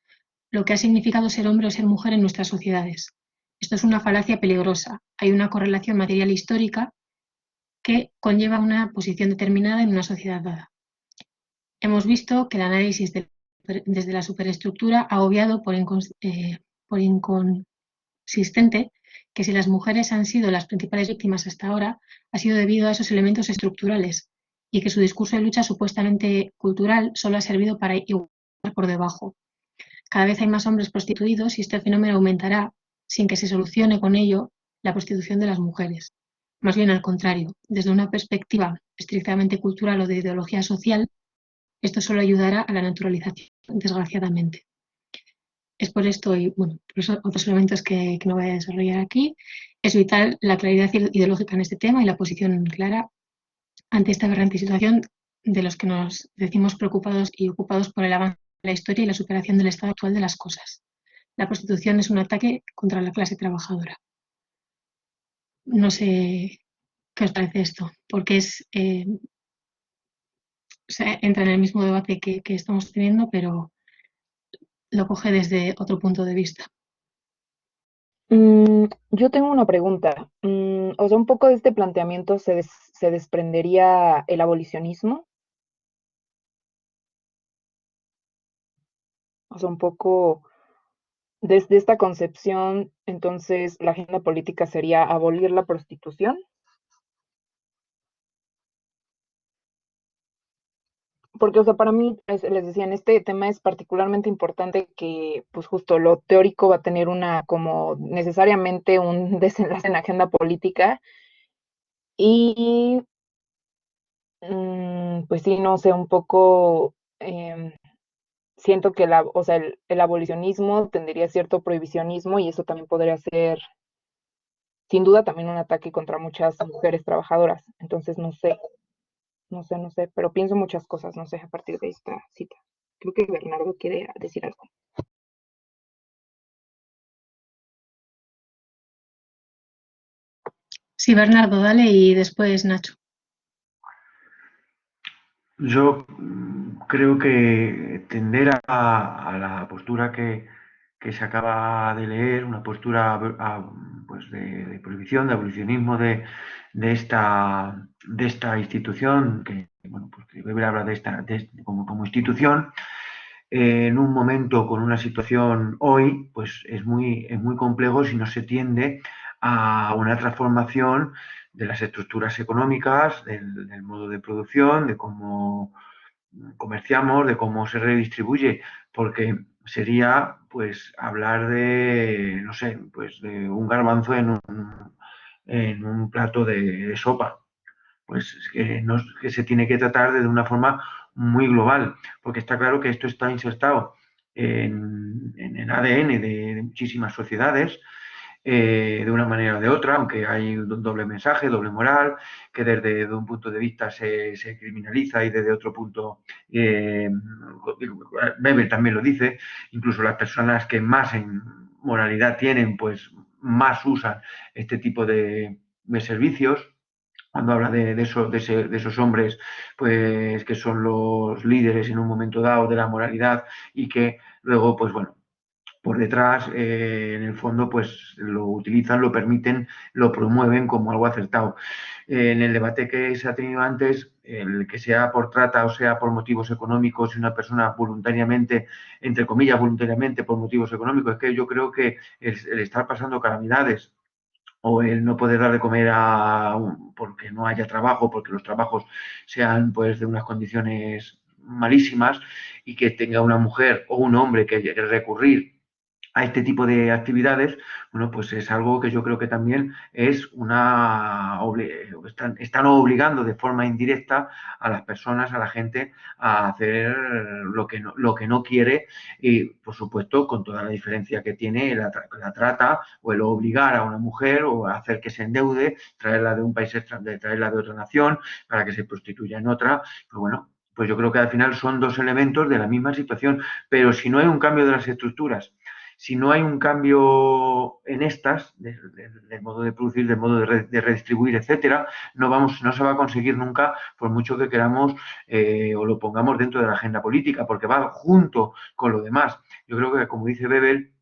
lo que ha significado ser hombre o ser mujer en nuestras sociedades. Esto es una falacia peligrosa. Hay una correlación material histórica que conlleva una posición determinada en una sociedad dada. Hemos visto que el análisis desde la superestructura ha obviado por inconsistente que si las mujeres han sido las principales víctimas hasta ahora, ha sido debido a esos elementos estructurales y que su discurso de lucha supuestamente cultural solo ha servido para igualar por debajo. Cada vez hay más hombres prostituidos y este fenómeno aumentará sin que se solucione con ello la prostitución de las mujeres. Más bien al contrario, desde una perspectiva estrictamente cultural o de ideología social, esto solo ayudará a la naturalización, desgraciadamente. Es por esto y bueno, por eso otros elementos que no voy a desarrollar aquí. Es vital la claridad ideológica en este tema y la posición clara ante esta aberrante situación de los que nos decimos preocupados y ocupados por el avance de la historia y la superación del estado actual de las cosas. La prostitución es un ataque contra la clase trabajadora. No sé qué os parece esto, porque entra en el mismo debate que estamos teniendo, pero lo coge desde otro punto de vista. Yo tengo una pregunta. O sea, un poco de este planteamiento se desprendería el abolicionismo. O sea, un poco desde esta concepción, entonces la agenda política sería abolir la prostitución. Porque, o sea, para mí, les decía, en este tema es particularmente importante que, pues justo lo teórico va a tener una, como necesariamente un desenlace en la agenda política. Y, pues sí, no sé, un poco, siento que o sea, el abolicionismo tendría cierto prohibicionismo y eso también podría ser, sin duda, también un ataque contra muchas mujeres trabajadoras. Entonces, no sé, pero pienso muchas cosas, no sé, a partir de esta cita. Creo que Bernardo quiere decir algo. Sí, Bernardo, dale y después Nacho. Yo creo que tender a la postura que se acaba de leer, una postura pues de prohibición, de abolicionismo de esta institución, que, bueno, pues que Weber habla de esta como institución, en un momento con una situación hoy, pues es muy complejo si no se tiende a una transformación de las estructuras económicas, del modo de producción, de cómo comerciamos, de cómo se redistribuye, porque sería pues hablar de, no sé, pues de un garbanzo en un plato de sopa. Pues que se tiene que tratar de una forma muy global, porque está claro que esto está insertado en el ADN de muchísimas sociedades, de una manera o de otra, aunque hay un doble mensaje, doble moral, que desde un punto de vista se criminaliza y desde otro punto, Weber también lo dice, incluso las personas que más en moralidad tienen, pues más usan este tipo de servicios. Cuando habla de esos hombres, pues que son los líderes en un momento dado de la moralidad y que luego, pues bueno, por detrás, en el fondo, pues lo utilizan, lo permiten, lo promueven como algo acertado. En el debate que se ha tenido antes, el que sea por trata o sea por motivos económicos, si una persona voluntariamente, entre comillas, voluntariamente por motivos económicos, es que yo creo que el estar pasando calamidades o el no poder dar de comer porque no haya trabajo, porque los trabajos sean pues de unas condiciones malísimas y que tenga una mujer o un hombre que recurrir a este tipo de actividades, bueno, pues es algo que yo creo que también están obligando de forma indirecta a las personas, a la gente, a hacer lo que no quiere y, por supuesto, con toda la diferencia que tiene la trata o el obligar a una mujer o hacer que se endeude, traerla de un país extranjero, traerla de otra nación para que se prostituya en otra, pues bueno, pues yo creo que al final son dos elementos de la misma situación, pero si no hay un cambio de las estructuras, si no hay un cambio en estas, del modo de producir, del modo de redistribuir, etcétera, no se va a conseguir nunca, por mucho que queramos o lo pongamos dentro de la agenda política, porque va junto con lo demás. Yo creo que, como dice Bebel,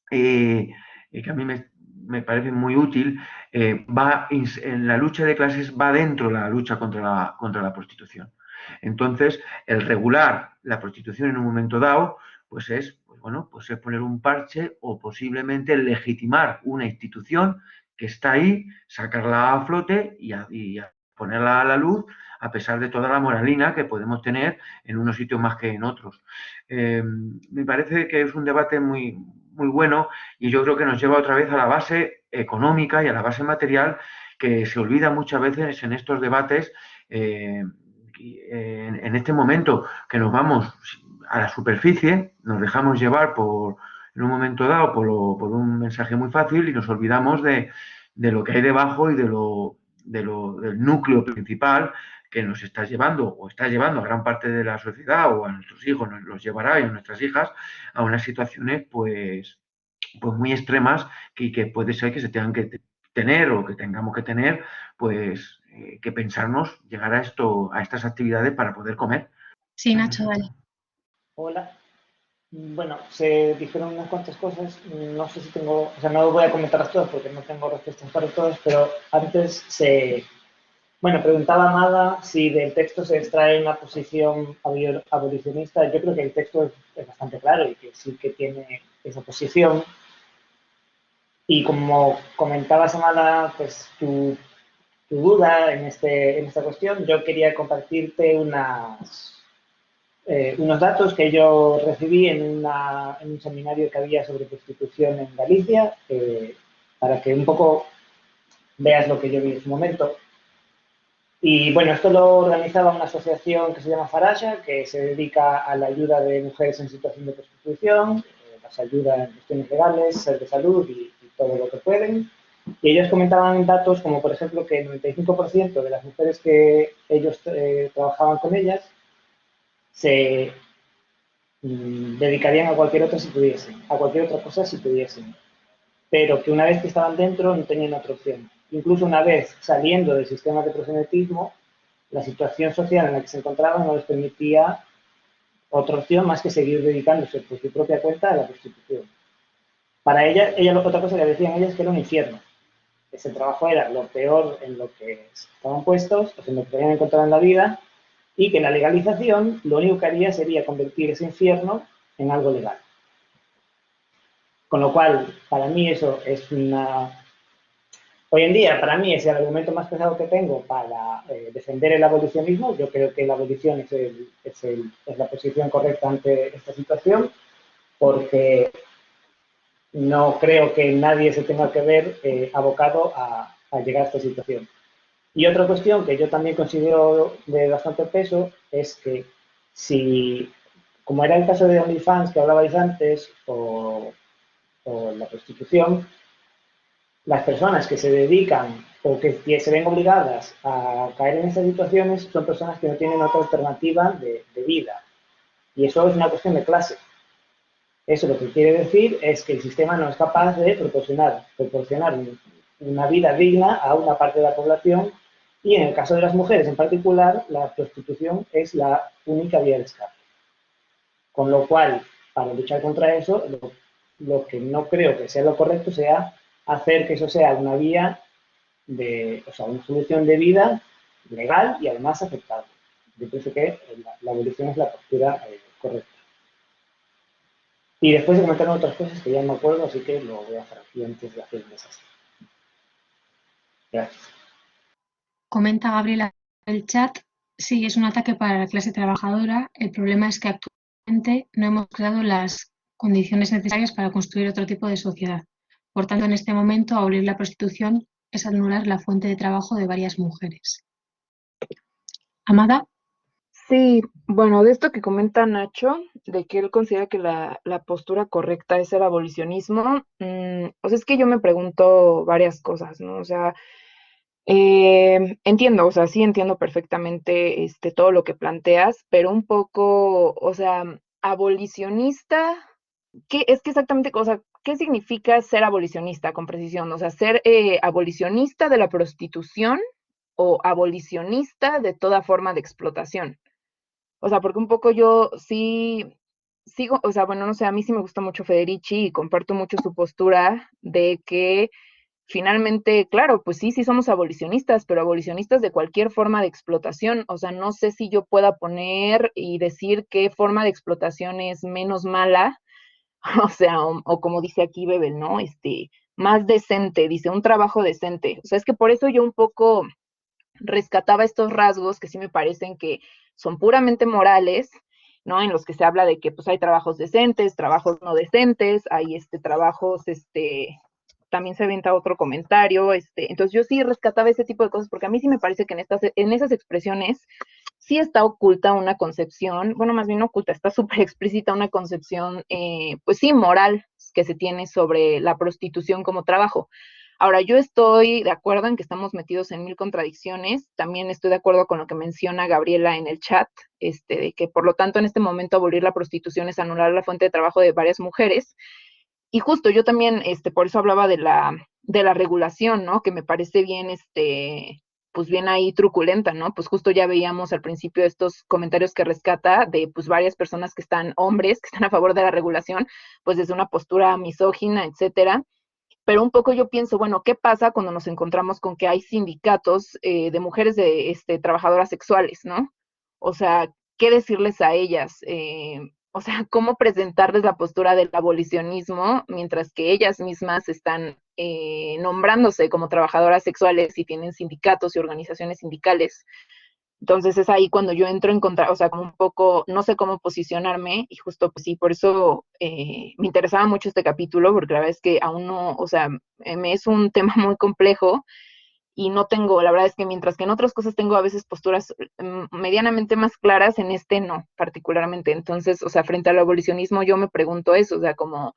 que a mí me parece muy útil, en la lucha de clases va dentro de la lucha contra la prostitución. Entonces, el regular la prostitución en un momento dado, pues es poner un parche o posiblemente legitimar una institución que está ahí, sacarla a flote y ponerla a la luz, a pesar de toda la moralina que podemos tener en unos sitios más que en otros. Me parece que es un debate muy, muy bueno y yo creo que nos lleva otra vez a la base económica y a la base material que se olvida muchas veces en estos debates. En este momento que nos vamos a la superficie, nos dejamos llevar en un momento dado por un mensaje muy fácil y nos olvidamos de lo que hay debajo y del núcleo principal que nos está llevando o está llevando a gran parte de la sociedad o a nuestros hijos, nos los llevará y a nuestras hijas a unas situaciones pues muy extremas que puede ser que se tengan que tener o que tengamos que tener, pues que pensarnos llegar a estas actividades para poder comer. Sí, Nacho, dale. Hola. Bueno, se dijeron unas cuantas cosas, no sé si tengo, o sea, no voy a comentarlas todas porque no tengo respuestas para todas, pero antes Bueno, preguntaba Amada si del texto se extrae una posición abolicionista. Yo creo que el texto es bastante claro y que sí que tiene esa posición. Y como comentabas, Amada, pues tu duda en esta cuestión, yo quería compartirte unos datos que yo recibí en un seminario que había sobre prostitución en Galicia, para que un poco veas lo que yo vi en su momento. Y bueno, esto lo organizaba una asociación que se llama Faraya, que se dedica a la ayuda de mujeres en situación de prostitución, las ayuda en cuestiones legales, ser de salud y todo lo que pueden. Y ellos comentaban datos como, por ejemplo, que el 95% de las mujeres que ellos trabajaban con ellas se dedicarían a cualquier otra si pudiesen, a cualquier otra cosa si pudiesen, pero que una vez que estaban dentro no tenían otra opción. Incluso una vez saliendo del sistema de proxenetismo, la situación social en la que se encontraban no les permitía otra opción más que seguir dedicándose por su propia cuenta a la prostitución. Para ella otra cosa que decían ellas es que era un infierno. Ese trabajo era lo peor en lo que estaban puestos, en lo que habían encontrado en la vida, y que la legalización lo único que haría sería convertir ese infierno en algo legal. Con lo cual, para mí eso es una... Hoy en día, para mí, es el argumento más pesado que tengo para defender el abolicionismo. Yo creo que la abolición es la posición correcta ante esta situación, porque no creo que nadie se tenga que ver abocado a llegar a esta situación. Y otra cuestión que yo también considero de bastante peso es que si, como era el caso de OnlyFans que hablabais antes, o la prostitución, las personas que se dedican o que se ven obligadas a caer en estas situaciones son personas que no tienen otra alternativa de vida. Y eso es una cuestión de clase. Eso lo que quiere decir es que el sistema no es capaz de proporcionar una vida digna a una parte de la población, y en el caso de las mujeres en particular, la prostitución es la única vía de escape. Con lo cual, para luchar contra eso, lo que no creo que sea lo correcto sea hacer que eso sea una vía o sea, una solución de vida legal y además aceptable. Yo pienso que la abolición es la postura correcta. Y después de comentar otras cosas que ya no me acuerdo, así que lo voy a hacer aquí antes de hacer el desastre. Gracias. Comenta Gabriela en el chat, sí, es un ataque para la clase trabajadora. El problema es que actualmente no hemos creado las condiciones necesarias para construir otro tipo de sociedad. Por tanto, en este momento, abolir la prostitución es anular la fuente de trabajo de varias mujeres. Amada. Sí, bueno, de esto que comenta Nacho, de que él considera que la postura correcta es el abolicionismo, o sea, es que yo me pregunto varias cosas, ¿no? O sea, entiendo, o sea, sí entiendo perfectamente todo lo que planteas, pero un poco, o sea, abolicionista, ¿qué es que exactamente, o sea, qué significa ser abolicionista con precisión? O sea, ser abolicionista de la prostitución o abolicionista de toda forma de explotación. O sea, porque un poco yo sí sigo, o sea, bueno, no sé, a mí sí me gusta mucho Federici y comparto mucho su postura de que finalmente, claro, pues sí, sí somos abolicionistas, pero abolicionistas de cualquier forma de explotación. O sea, no sé si yo pueda poner y decir qué forma de explotación es menos mala, o sea, o como dice aquí Bebel, ¿no? Más decente, dice, un trabajo decente. O sea, es que por eso yo un poco rescataba estos rasgos que sí me parecen que son puramente morales, ¿no? En los que se habla de que pues hay trabajos decentes, trabajos no decentes, hay trabajos, también se avienta otro comentario, entonces yo sí rescataba ese tipo de cosas porque a mí sí me parece que en esas expresiones sí está oculta una concepción, bueno, más bien no oculta, está súper explícita una concepción, pues sí, moral que se tiene sobre la prostitución como trabajo. Ahora, yo estoy de acuerdo en que estamos metidos en mil contradicciones. También estoy de acuerdo con lo que menciona Gabriela en el chat, de que por lo tanto en este momento abolir la prostitución es anular la fuente de trabajo de varias mujeres. Y justo yo también, por eso hablaba de la regulación, ¿no? Que me parece bien, pues bien ahí truculenta, ¿no? Pues justo ya veíamos al principio estos comentarios que rescata de pues varias personas hombres, que están a favor de la regulación, pues desde una postura misógina, etcétera. pero un poco yo pienso, bueno, ¿qué pasa cuando nos encontramos con que hay sindicatos de mujeres de trabajadoras sexuales, ¿no? O sea, ¿qué decirles a ellas? O sea, ¿cómo presentarles la postura del abolicionismo mientras que ellas mismas están nombrándose como trabajadoras sexuales y tienen sindicatos y organizaciones sindicales? Entonces es ahí cuando yo entro en contra, o sea, como un poco, no sé cómo posicionarme y justo pues sí, por eso me interesaba mucho este capítulo, porque la verdad es que aún no, o sea, me es un tema muy complejo y no tengo, la verdad es que mientras que en otras cosas tengo a veces posturas medianamente más claras, en este no, particularmente. Entonces, o sea, frente al abolicionismo yo me pregunto eso, o sea, como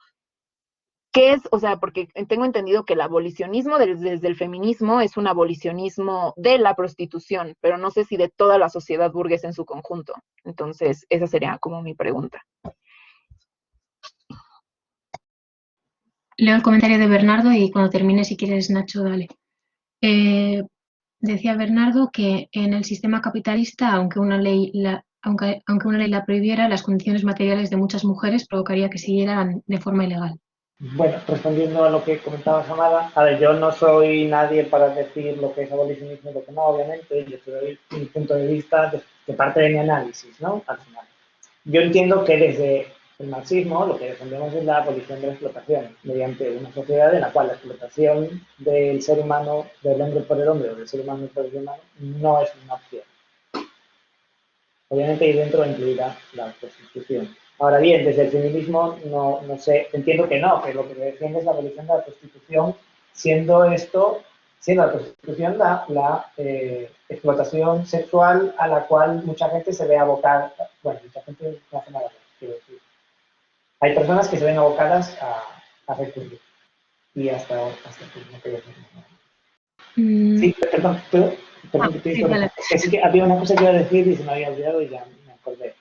¿qué es? O sea, porque tengo entendido que el abolicionismo desde el feminismo es un abolicionismo de la prostitución, pero no sé si de toda la sociedad burguesa en su conjunto. Entonces, esa sería como mi pregunta. Leo el comentario de Bernardo y cuando termine, si quieres, Nacho, dale. Decía Bernardo que en el sistema capitalista, aunque una ley la prohibiera, las condiciones materiales de muchas mujeres provocaría que siguieran de forma ilegal. Bueno, respondiendo a lo que comentaba Amada, a ver, yo no soy nadie para decir lo que es abolicionismo y lo que no, obviamente, yo te doy mi punto de vista de parte de mi análisis, ¿no? Al final. Yo entiendo que desde el marxismo lo que defendemos es la abolición de la explotación, mediante una sociedad en la cual la explotación del ser humano, del hombre por el hombre o del ser humano por el ser humano, no es una opción. Obviamente ahí dentro incluirá la prostitución. Ahora bien, desde el feminismo no sé, entiendo que no, que lo que defiende es la abolición de la prostitución, siendo la prostitución la explotación sexual a la cual mucha gente se ve abocada, bueno, mucha gente no hace nada, quiero decir. Hay personas que se ven abocadas a recurrir. Y hasta aquí, no quería decir nada. Sí, perdón, que te sí, vale. es que sí que había una cosa que iba a decir y se me había olvidado y ya me acordé.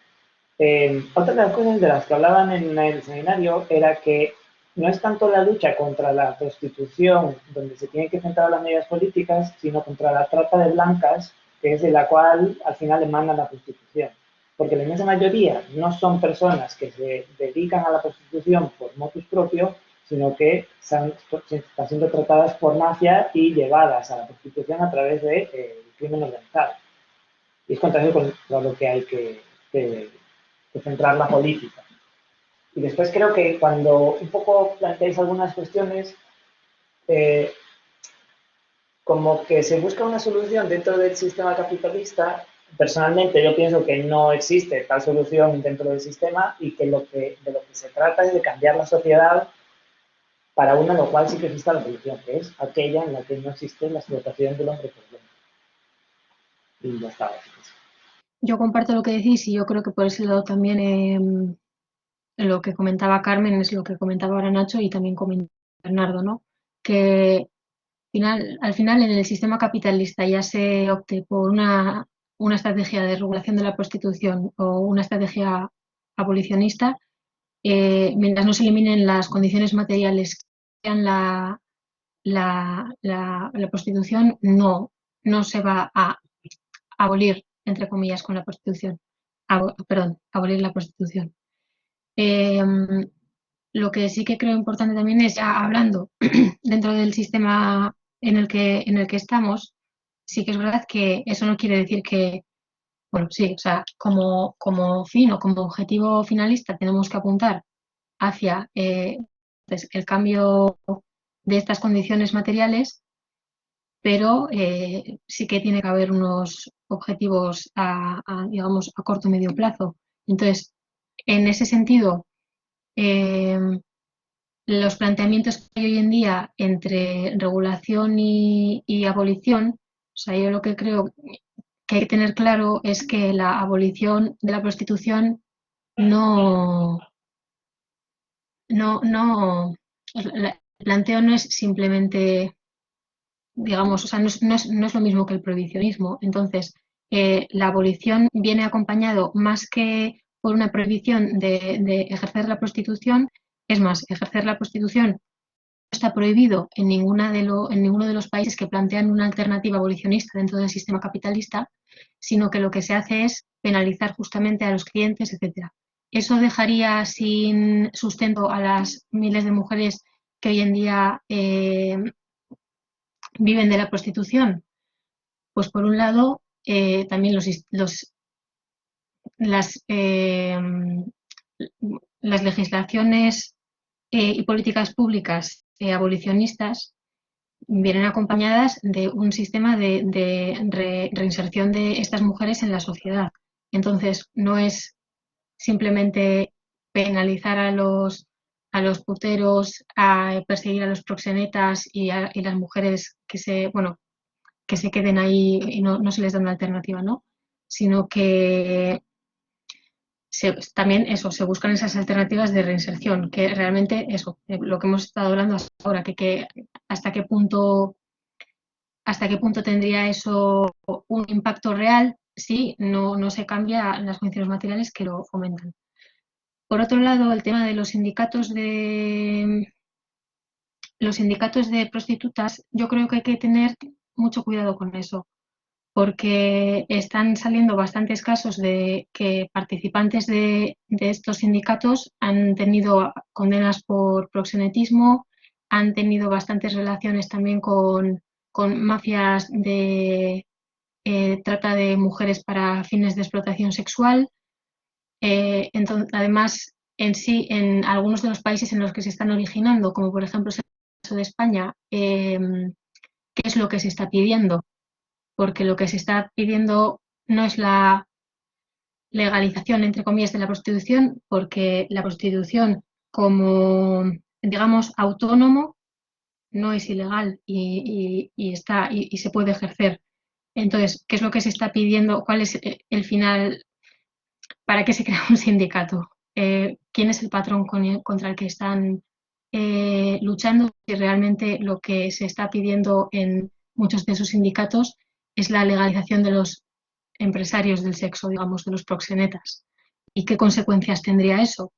Otra de las cosas de las que hablaban en el seminario era que no es tanto la lucha contra la prostitución, donde se tienen que centrar las medidas políticas, sino contra la trata de blancas, que es de la cual al final emana la prostitución. Porque la inmensa mayoría no son personas que se dedican a la prostitución por motus propio, sino que están siendo tratadas por mafia y llevadas a la prostitución a través del crimen organizado. Y es contrario con lo que hay que centrar la política. Y después creo que cuando un poco planteáis algunas cuestiones, como que se busca una solución dentro del sistema capitalista, personalmente yo pienso que no existe tal solución dentro del sistema y que de lo que se trata es de cambiar la sociedad para una en lo cual sí que existe la solución, que es aquella en la que no existe la explotación del hombre por el hombre. Y ya está. Yo comparto lo que decís y yo creo que por ese lado también lo que comentaba Carmen es lo que comentaba ahora Nacho y también comentaba Bernardo, ¿no? Que al final en el sistema capitalista ya se opte por una estrategia de regulación de la prostitución o una estrategia abolicionista, mientras no se eliminen las condiciones materiales que crean la prostitución, no se va a abolir, entre comillas, con la prostitución. Abolir la prostitución. Lo que sí que creo importante también es, ya hablando dentro del sistema en el que estamos, sí que es verdad que eso no quiere decir que, bueno, sí, o sea, como fin o como objetivo finalista tenemos que apuntar hacia el cambio de estas condiciones materiales, pero sí que tiene que haber unos objetivos digamos, a corto y medio plazo. Entonces, en ese sentido, los planteamientos que hay hoy en día entre regulación y abolición, o sea, yo lo que creo que hay que tener claro es que la abolición de la prostitución no, el planteo no es simplemente, digamos, o sea, no es lo mismo que el prohibicionismo. Entonces, la abolición viene acompañado más que por una prohibición de ejercer la prostitución, es más, ejercer la prostitución no está prohibido en ninguno de los países que plantean una alternativa abolicionista dentro del sistema capitalista, sino que lo que se hace es penalizar justamente a los clientes, etc. Eso dejaría sin sustento a las miles de mujeres que hoy en día viven de la prostitución? Pues por un lado, también las legislaciones y políticas públicas abolicionistas vienen acompañadas de un sistema de reinserción de estas mujeres en la sociedad. Entonces, no es simplemente penalizar a los puteros, a perseguir a los proxenetas y las mujeres que se queden ahí y no se les da una alternativa, ¿no? Sino que también eso, se buscan esas alternativas de reinserción, que realmente eso, lo que hemos estado hablando hasta ahora, que hasta qué punto tendría eso un impacto real si no se cambia las condiciones materiales que lo fomentan. Por otro lado, el tema de los sindicatos de prostitutas, yo creo que hay que tener mucho cuidado con eso, porque están saliendo bastantes casos de que participantes de estos sindicatos han tenido condenas por proxenetismo, han tenido bastantes relaciones también con mafias de trata de mujeres para fines de explotación sexual. Entonces, además, en sí, en algunos de los países en los que se están originando, como por ejemplo es el caso de España, ¿qué es lo que se está pidiendo? Porque lo que se está pidiendo no es la legalización, entre comillas, de la prostitución, porque la prostitución como, digamos, autónomo no es ilegal y se puede ejercer. Entonces, ¿qué es lo que se está pidiendo? ¿Cuál es el final? ¿Para qué se crea un sindicato? ¿Quién es el patrón contra el que están luchando? Si realmente lo que se está pidiendo en muchos de esos sindicatos es la legalización de los empresarios del sexo, digamos, de los proxenetas. ¿Y qué consecuencias tendría eso?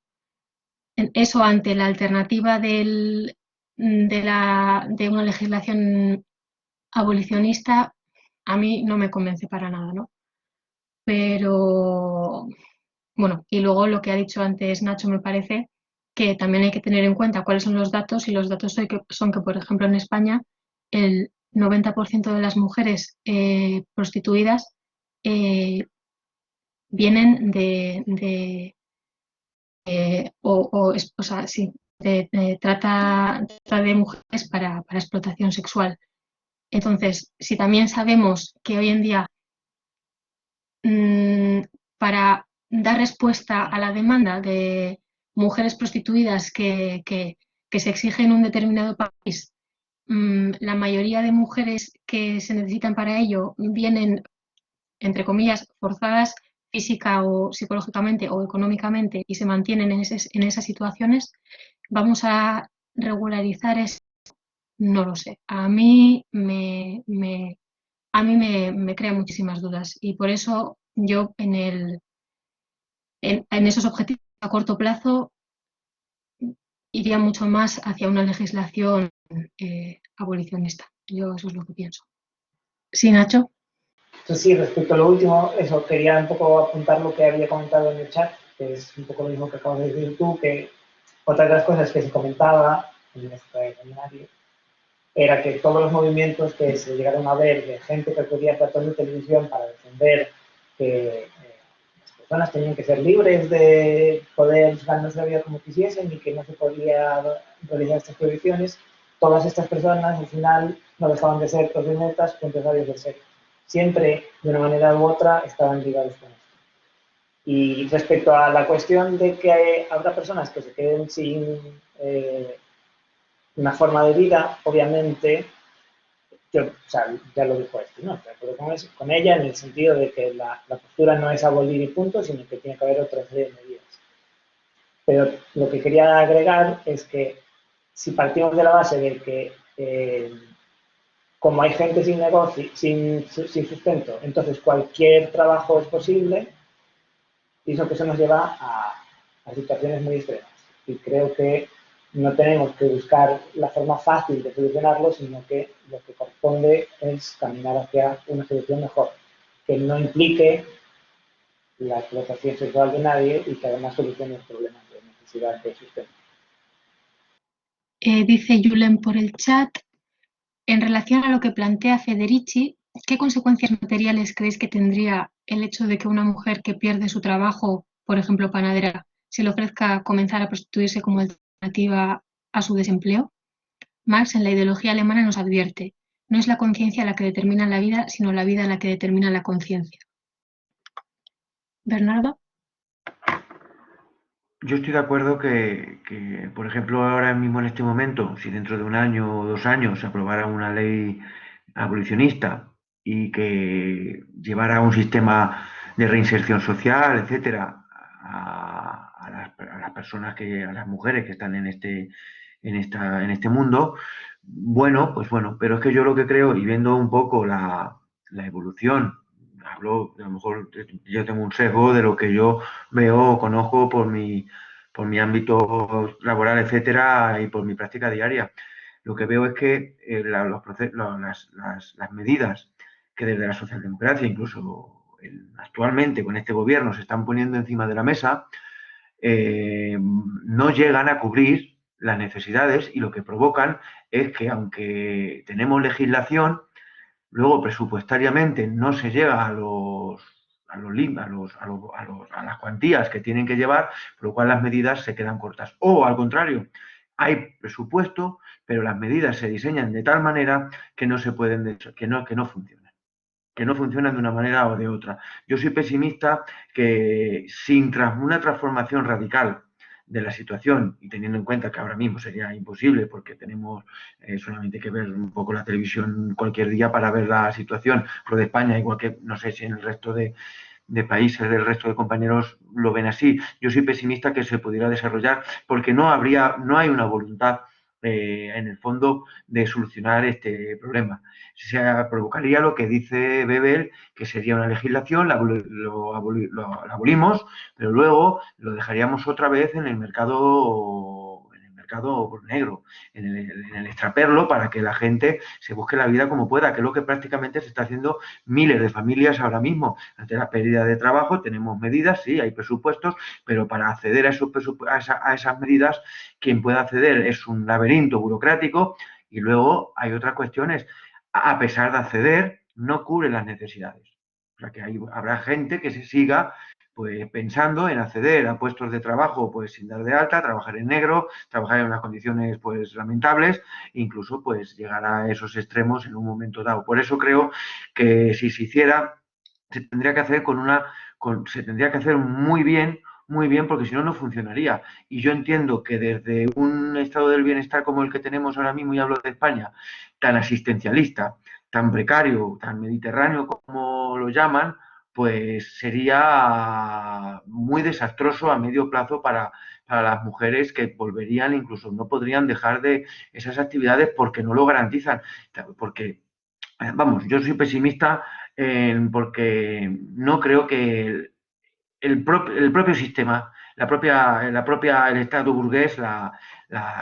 Eso ante la alternativa de una legislación abolicionista, a mí no me convence para nada, ¿no? Pero bueno, y luego lo que ha dicho antes Nacho me parece que también hay que tener en cuenta cuáles son los datos, y los datos son que, por ejemplo, en España el 90% de las mujeres prostituidas vienen o sea, sí, trata de mujeres para explotación sexual. Entonces, si también sabemos que hoy en día para dar respuesta a la demanda de mujeres prostituidas que se exige en un determinado país, la mayoría de mujeres que se necesitan para ello vienen, entre comillas, forzadas física o psicológicamente o económicamente y se mantienen en esas situaciones, vamos a regularizar eso. No lo sé. A mí me crea muchísimas dudas y por eso yo en esos objetivos a corto plazo iría mucho más hacia una legislación abolicionista. Yo eso es lo que pienso. Sí, Nacho. Entonces, sí, respecto a lo último, eso, quería un poco apuntar lo que había comentado en el chat, que es un poco lo mismo que acabas de decir tú, que otra de las cosas que se comentaba en este seminario era que todos los movimientos que se llegaron a ver de gente que acudía a platos de televisión para defender que las personas tenían que ser libres de poder ganarse la vida como quisiesen y que no se podía realizar estas prohibiciones, todas estas personas al final no dejaban de ser proxenetas o empresarios del sexo. Siempre, de una manera u otra, estaban ligados con esto. Y respecto a la cuestión de que habrá personas que se queden sin una forma de vida, obviamente, yo, o sea, ya lo dijo esto, ¿no? Estoy de acuerdo con ella en el sentido de que la postura no es abolir y punto, sino que tiene que haber otra serie de medidas. Pero lo que quería agregar es que si partimos de la base de que como hay gente sin negocio, sin sustento, entonces cualquier trabajo es posible, y eso que se nos lleva a situaciones muy extremas. Y creo que no tenemos que buscar la forma fácil de solucionarlo, sino que lo que corresponde es caminar hacia una solución mejor, que no implique la explotación sexual de nadie y que además solucione los problemas de necesidad de sustento. Dice Julen por el chat, en relación a lo que plantea Federici, ¿qué consecuencias materiales creéis que tendría el hecho de que una mujer que pierde su trabajo, por ejemplo panadera, se le ofrezca comenzar a prostituirse como alternativa a su desempleo? Marx en la ideología alemana nos advierte, no es la conciencia la que determina la vida, sino la vida la que determina la conciencia. Bernardo. Yo estoy de acuerdo que, por ejemplo, ahora mismo en este momento, si dentro de un año o 2 años se aprobara una ley abolicionista y que llevara a un sistema de reinserción social, etcétera, a las personas a las mujeres que están en este mundo, bueno, pero es que yo lo que creo, y viendo un poco la evolución, hablo, a lo mejor yo tengo un sesgo de lo que yo veo o conozco por mi ámbito laboral, etcétera, y por mi práctica diaria. Lo que veo es que las medidas que desde la socialdemocracia, incluso actualmente con este gobierno, se están poniendo encima de la mesa, no llegan a cubrir las necesidades y lo que provocan es que, aunque tenemos legislación, luego presupuestariamente no se llega a las cuantías que tienen que llevar, por lo cual las medidas se quedan cortas. O al contrario, hay presupuesto, pero las medidas se diseñan de tal manera que no se pueden, que no funcionan. Que no funcionan de una manera o de otra. Yo soy pesimista que sin una transformación radical de la situación, y teniendo en cuenta que ahora mismo sería imposible porque tenemos solamente que ver un poco la televisión cualquier día para ver la situación, lo de España, igual que no sé si en el resto de países, del resto de compañeros lo ven así. Yo soy pesimista que se pudiera desarrollar porque no hay una voluntad en el fondo de solucionar este problema. Se provocaría lo que dice Bebel, que sería una legislación, la abolimos, pero luego lo dejaríamos otra vez en el mercado negro, en el extraperlo, para que la gente se busque la vida como pueda, que es lo que prácticamente se está haciendo miles de familias ahora mismo. Ante la pérdida de trabajo tenemos medidas, sí, hay presupuestos, pero para acceder a esas medidas, quien pueda acceder es un laberinto burocrático. Y luego hay otras cuestiones. A pesar de acceder, no cubre las necesidades. O sea que habrá gente que se siga pues pensando en acceder a puestos de trabajo pues sin dar de alta, trabajar en negro, trabajar en unas condiciones pues lamentables, incluso pues llegar a esos extremos en un momento dado. Por eso creo que si se hiciera, se tendría que hacer se tendría que hacer muy bien, porque si no, no funcionaría. Y yo entiendo que desde un estado del bienestar como el que tenemos ahora mismo, y hablo de España, tan asistencialista, tan precario, tan mediterráneo como lo llaman, pues sería muy desastroso a medio plazo para las mujeres, que volverían, incluso no podrían dejar de esas actividades porque no lo garantizan. Porque, vamos, yo soy pesimista porque no creo que el propio sistema, el Estado burgués,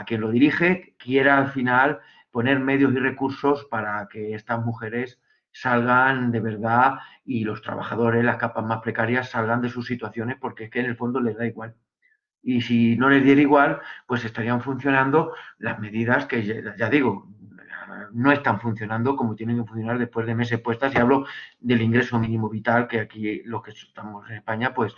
quien lo dirige, quiera al final poner medios y recursos para que estas mujeres salgan de verdad y los trabajadores, las capas más precarias, salgan de sus situaciones, porque es que en el fondo les da igual. Y si no les diera igual, pues estarían funcionando las medidas que, ya digo, no están funcionando como tienen que funcionar después de meses puestas. Y hablo del ingreso mínimo vital, que aquí los que estamos en España, pues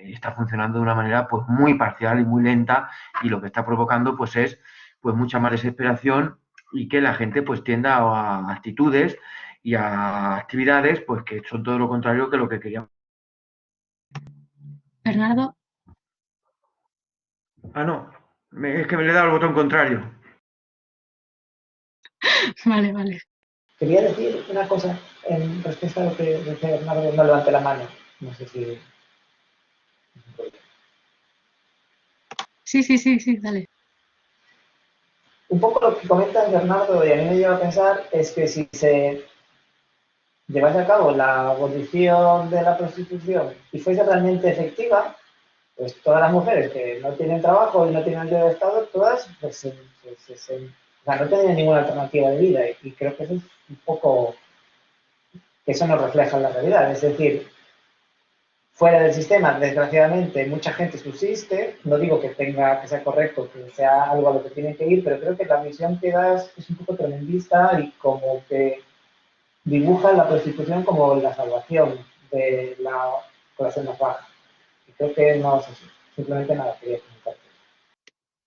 está funcionando de una manera pues muy parcial y muy lenta, y lo que está provocando pues es pues mucha más desesperación, y que la gente pues tienda a actitudes y a actividades pues que son todo lo contrario que lo que queríamos. Bernardo. No, es que me le he dado el botón contrario. Vale, vale. Quería decir una cosa en respuesta a lo que decía Bernardo, no levante la mano. No sé si... Sí, dale. Un poco lo que comenta Bernardo, y a mí me lleva a pensar, es que si se llevase a cabo la abolición de la prostitución y fuese realmente efectiva, pues todas las mujeres que no tienen trabajo y no tienen ayuda de Estado, todas pues, o sea, no tienen ninguna alternativa de vida, y creo que eso es un poco, que eso nos refleja la realidad. Es decir, fuera del sistema, desgraciadamente, mucha gente subsiste. No digo que tenga que ser correcto, que sea algo a lo que tienen que ir, pero creo que la visión que das es un poco tremendista y como que dibuja la prostitución como la salvación de la población más baja. Y creo que no es así. Simplemente nada, quería comentar.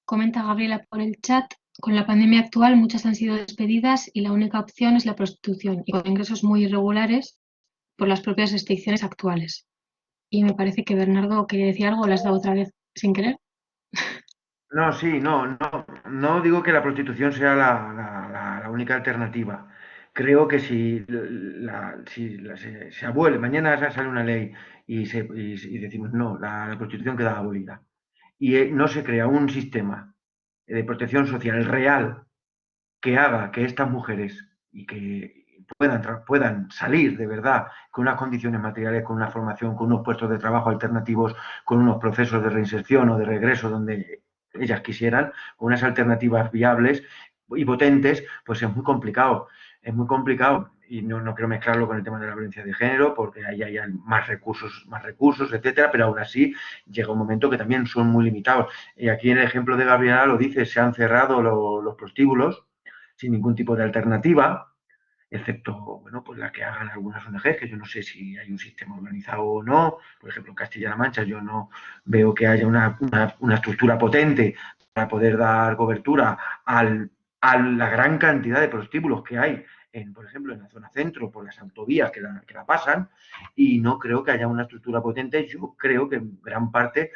Comenta Gabriela por el chat, con la pandemia actual muchas han sido despedidas y la única opción es la prostitución y con ingresos muy irregulares por las propias restricciones actuales. Y me parece que Bernardo quería decir algo, ¿le has dado otra vez sin querer? No, sí, no digo que la prostitución sea la única alternativa. Creo que si se abuele, mañana sale una ley y decimos no, la prostitución queda abolida y no se crea un sistema de protección social real que haga que estas mujeres y que puedan salir de verdad con unas condiciones materiales, con una formación, con unos puestos de trabajo alternativos, con unos procesos de reinserción o de regreso donde ellas quisieran, con unas alternativas viables y potentes, pues es muy complicado. Es muy complicado y no quiero mezclarlo con el tema de la violencia de género porque ahí hay más recursos, etcétera, pero aún así llega un momento que también son muy limitados. Y aquí en el ejemplo de Gabriela lo dice, se han cerrado los prostíbulos sin ningún tipo de alternativa, excepto, bueno, pues la que hagan algunas ONGs, que yo no sé si hay un sistema organizado o no. Por ejemplo, en Castilla-La Mancha yo no veo que haya una estructura potente para poder dar cobertura a la gran cantidad de prostíbulos que hay, por ejemplo, en la zona centro, por las autovías que la pasan, y no creo que haya una estructura potente. Yo creo que en gran parte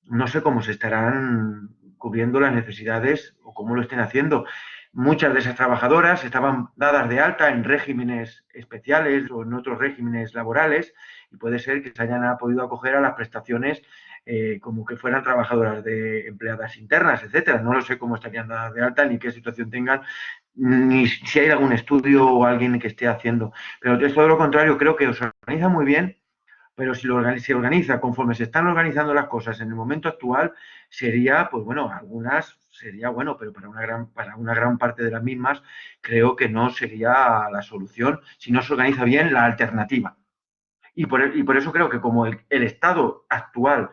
no sé cómo se estarán cubriendo las necesidades o cómo lo estén haciendo. Muchas de esas trabajadoras estaban dadas de alta en regímenes especiales o en otros regímenes laborales y puede ser que se hayan podido acoger a las prestaciones como que fueran trabajadoras de empleadas internas, etcétera. No lo sé cómo estarían dadas de alta ni qué situación tengan, ni si hay algún estudio o alguien que esté haciendo. Pero es todo lo contrario, creo que os organiza muy bien, pero si se organiza conforme se están organizando las cosas en el momento actual, sería, pues bueno, algunas sería bueno, pero para una gran parte de las mismas creo que no sería la solución si no se organiza bien la alternativa. Y por eso creo que como el Estado actual,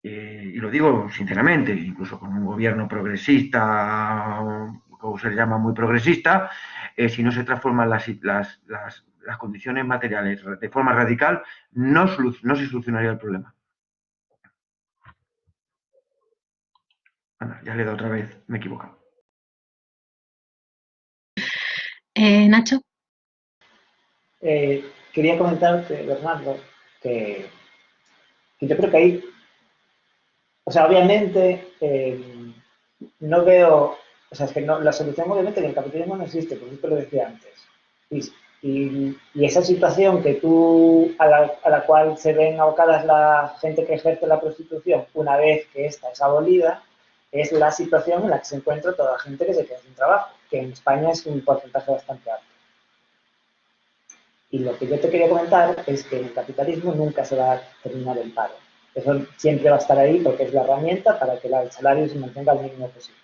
y lo digo sinceramente, incluso con un gobierno progresista, como se le llama, muy progresista, si no se transforman las condiciones materiales de forma radical, no se solucionaría el problema. Anda, ya le he dado otra vez, me he equivocado. Nacho. Quería comentarte, Bernardo, que yo creo que ahí, o sea, obviamente, no veo, o sea, es que no, la solución obviamente en el capitalismo no existe, por eso te lo decía antes. Y esa situación que a la cual se ven abocadas la gente que ejerce la prostitución una vez que esta es abolida, es la situación en la que se encuentra toda la gente que se queda sin trabajo, que en España es un porcentaje bastante alto. Y lo que yo te quería comentar es que en el capitalismo nunca se va a terminar el paro. Eso siempre va a estar ahí porque es la herramienta para que el salario se mantenga al mínimo posible.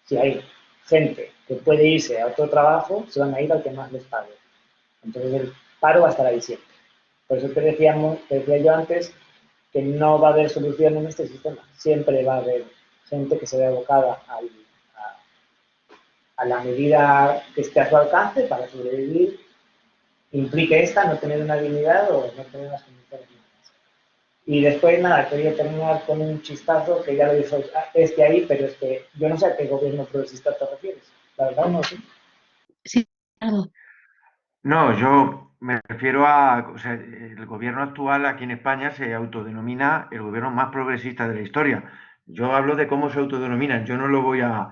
Si hay gente que puede irse a otro trabajo, se van a ir al que más les pague. Entonces el paro va a estar ahí siempre. Por eso te decía yo antes que no va a haber solución en este sistema. Siempre va a haber gente que se ve abocada a la medida que esté a su alcance para sobrevivir, implique esta no tener una dignidad o no tener las condiciones mínimas. Y después, nada, quería terminar con un chistazo que ya lo hizo ahí, pero es que yo no sé a qué gobierno progresista te refieres. La verdad no sé. Sí, Ricardo. No, yo me refiero o sea, el gobierno actual aquí en España se autodenomina el gobierno más progresista de la historia. Yo hablo de cómo se autodenominan, yo no lo voy a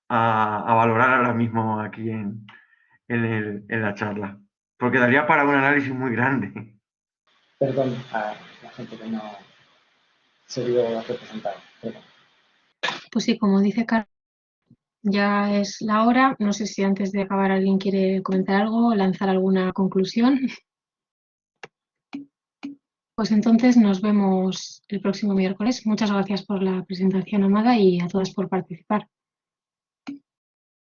valorar ahora mismo aquí en la charla, porque daría para un análisis muy grande. Perdón a la gente que no se vio representada. Pues sí, como dice Carlos, ya es la hora. No sé si antes de acabar alguien quiere comentar algo o lanzar alguna conclusión. Pues entonces nos vemos el próximo miércoles. Muchas gracias por la presentación, Amada, y a todas por participar.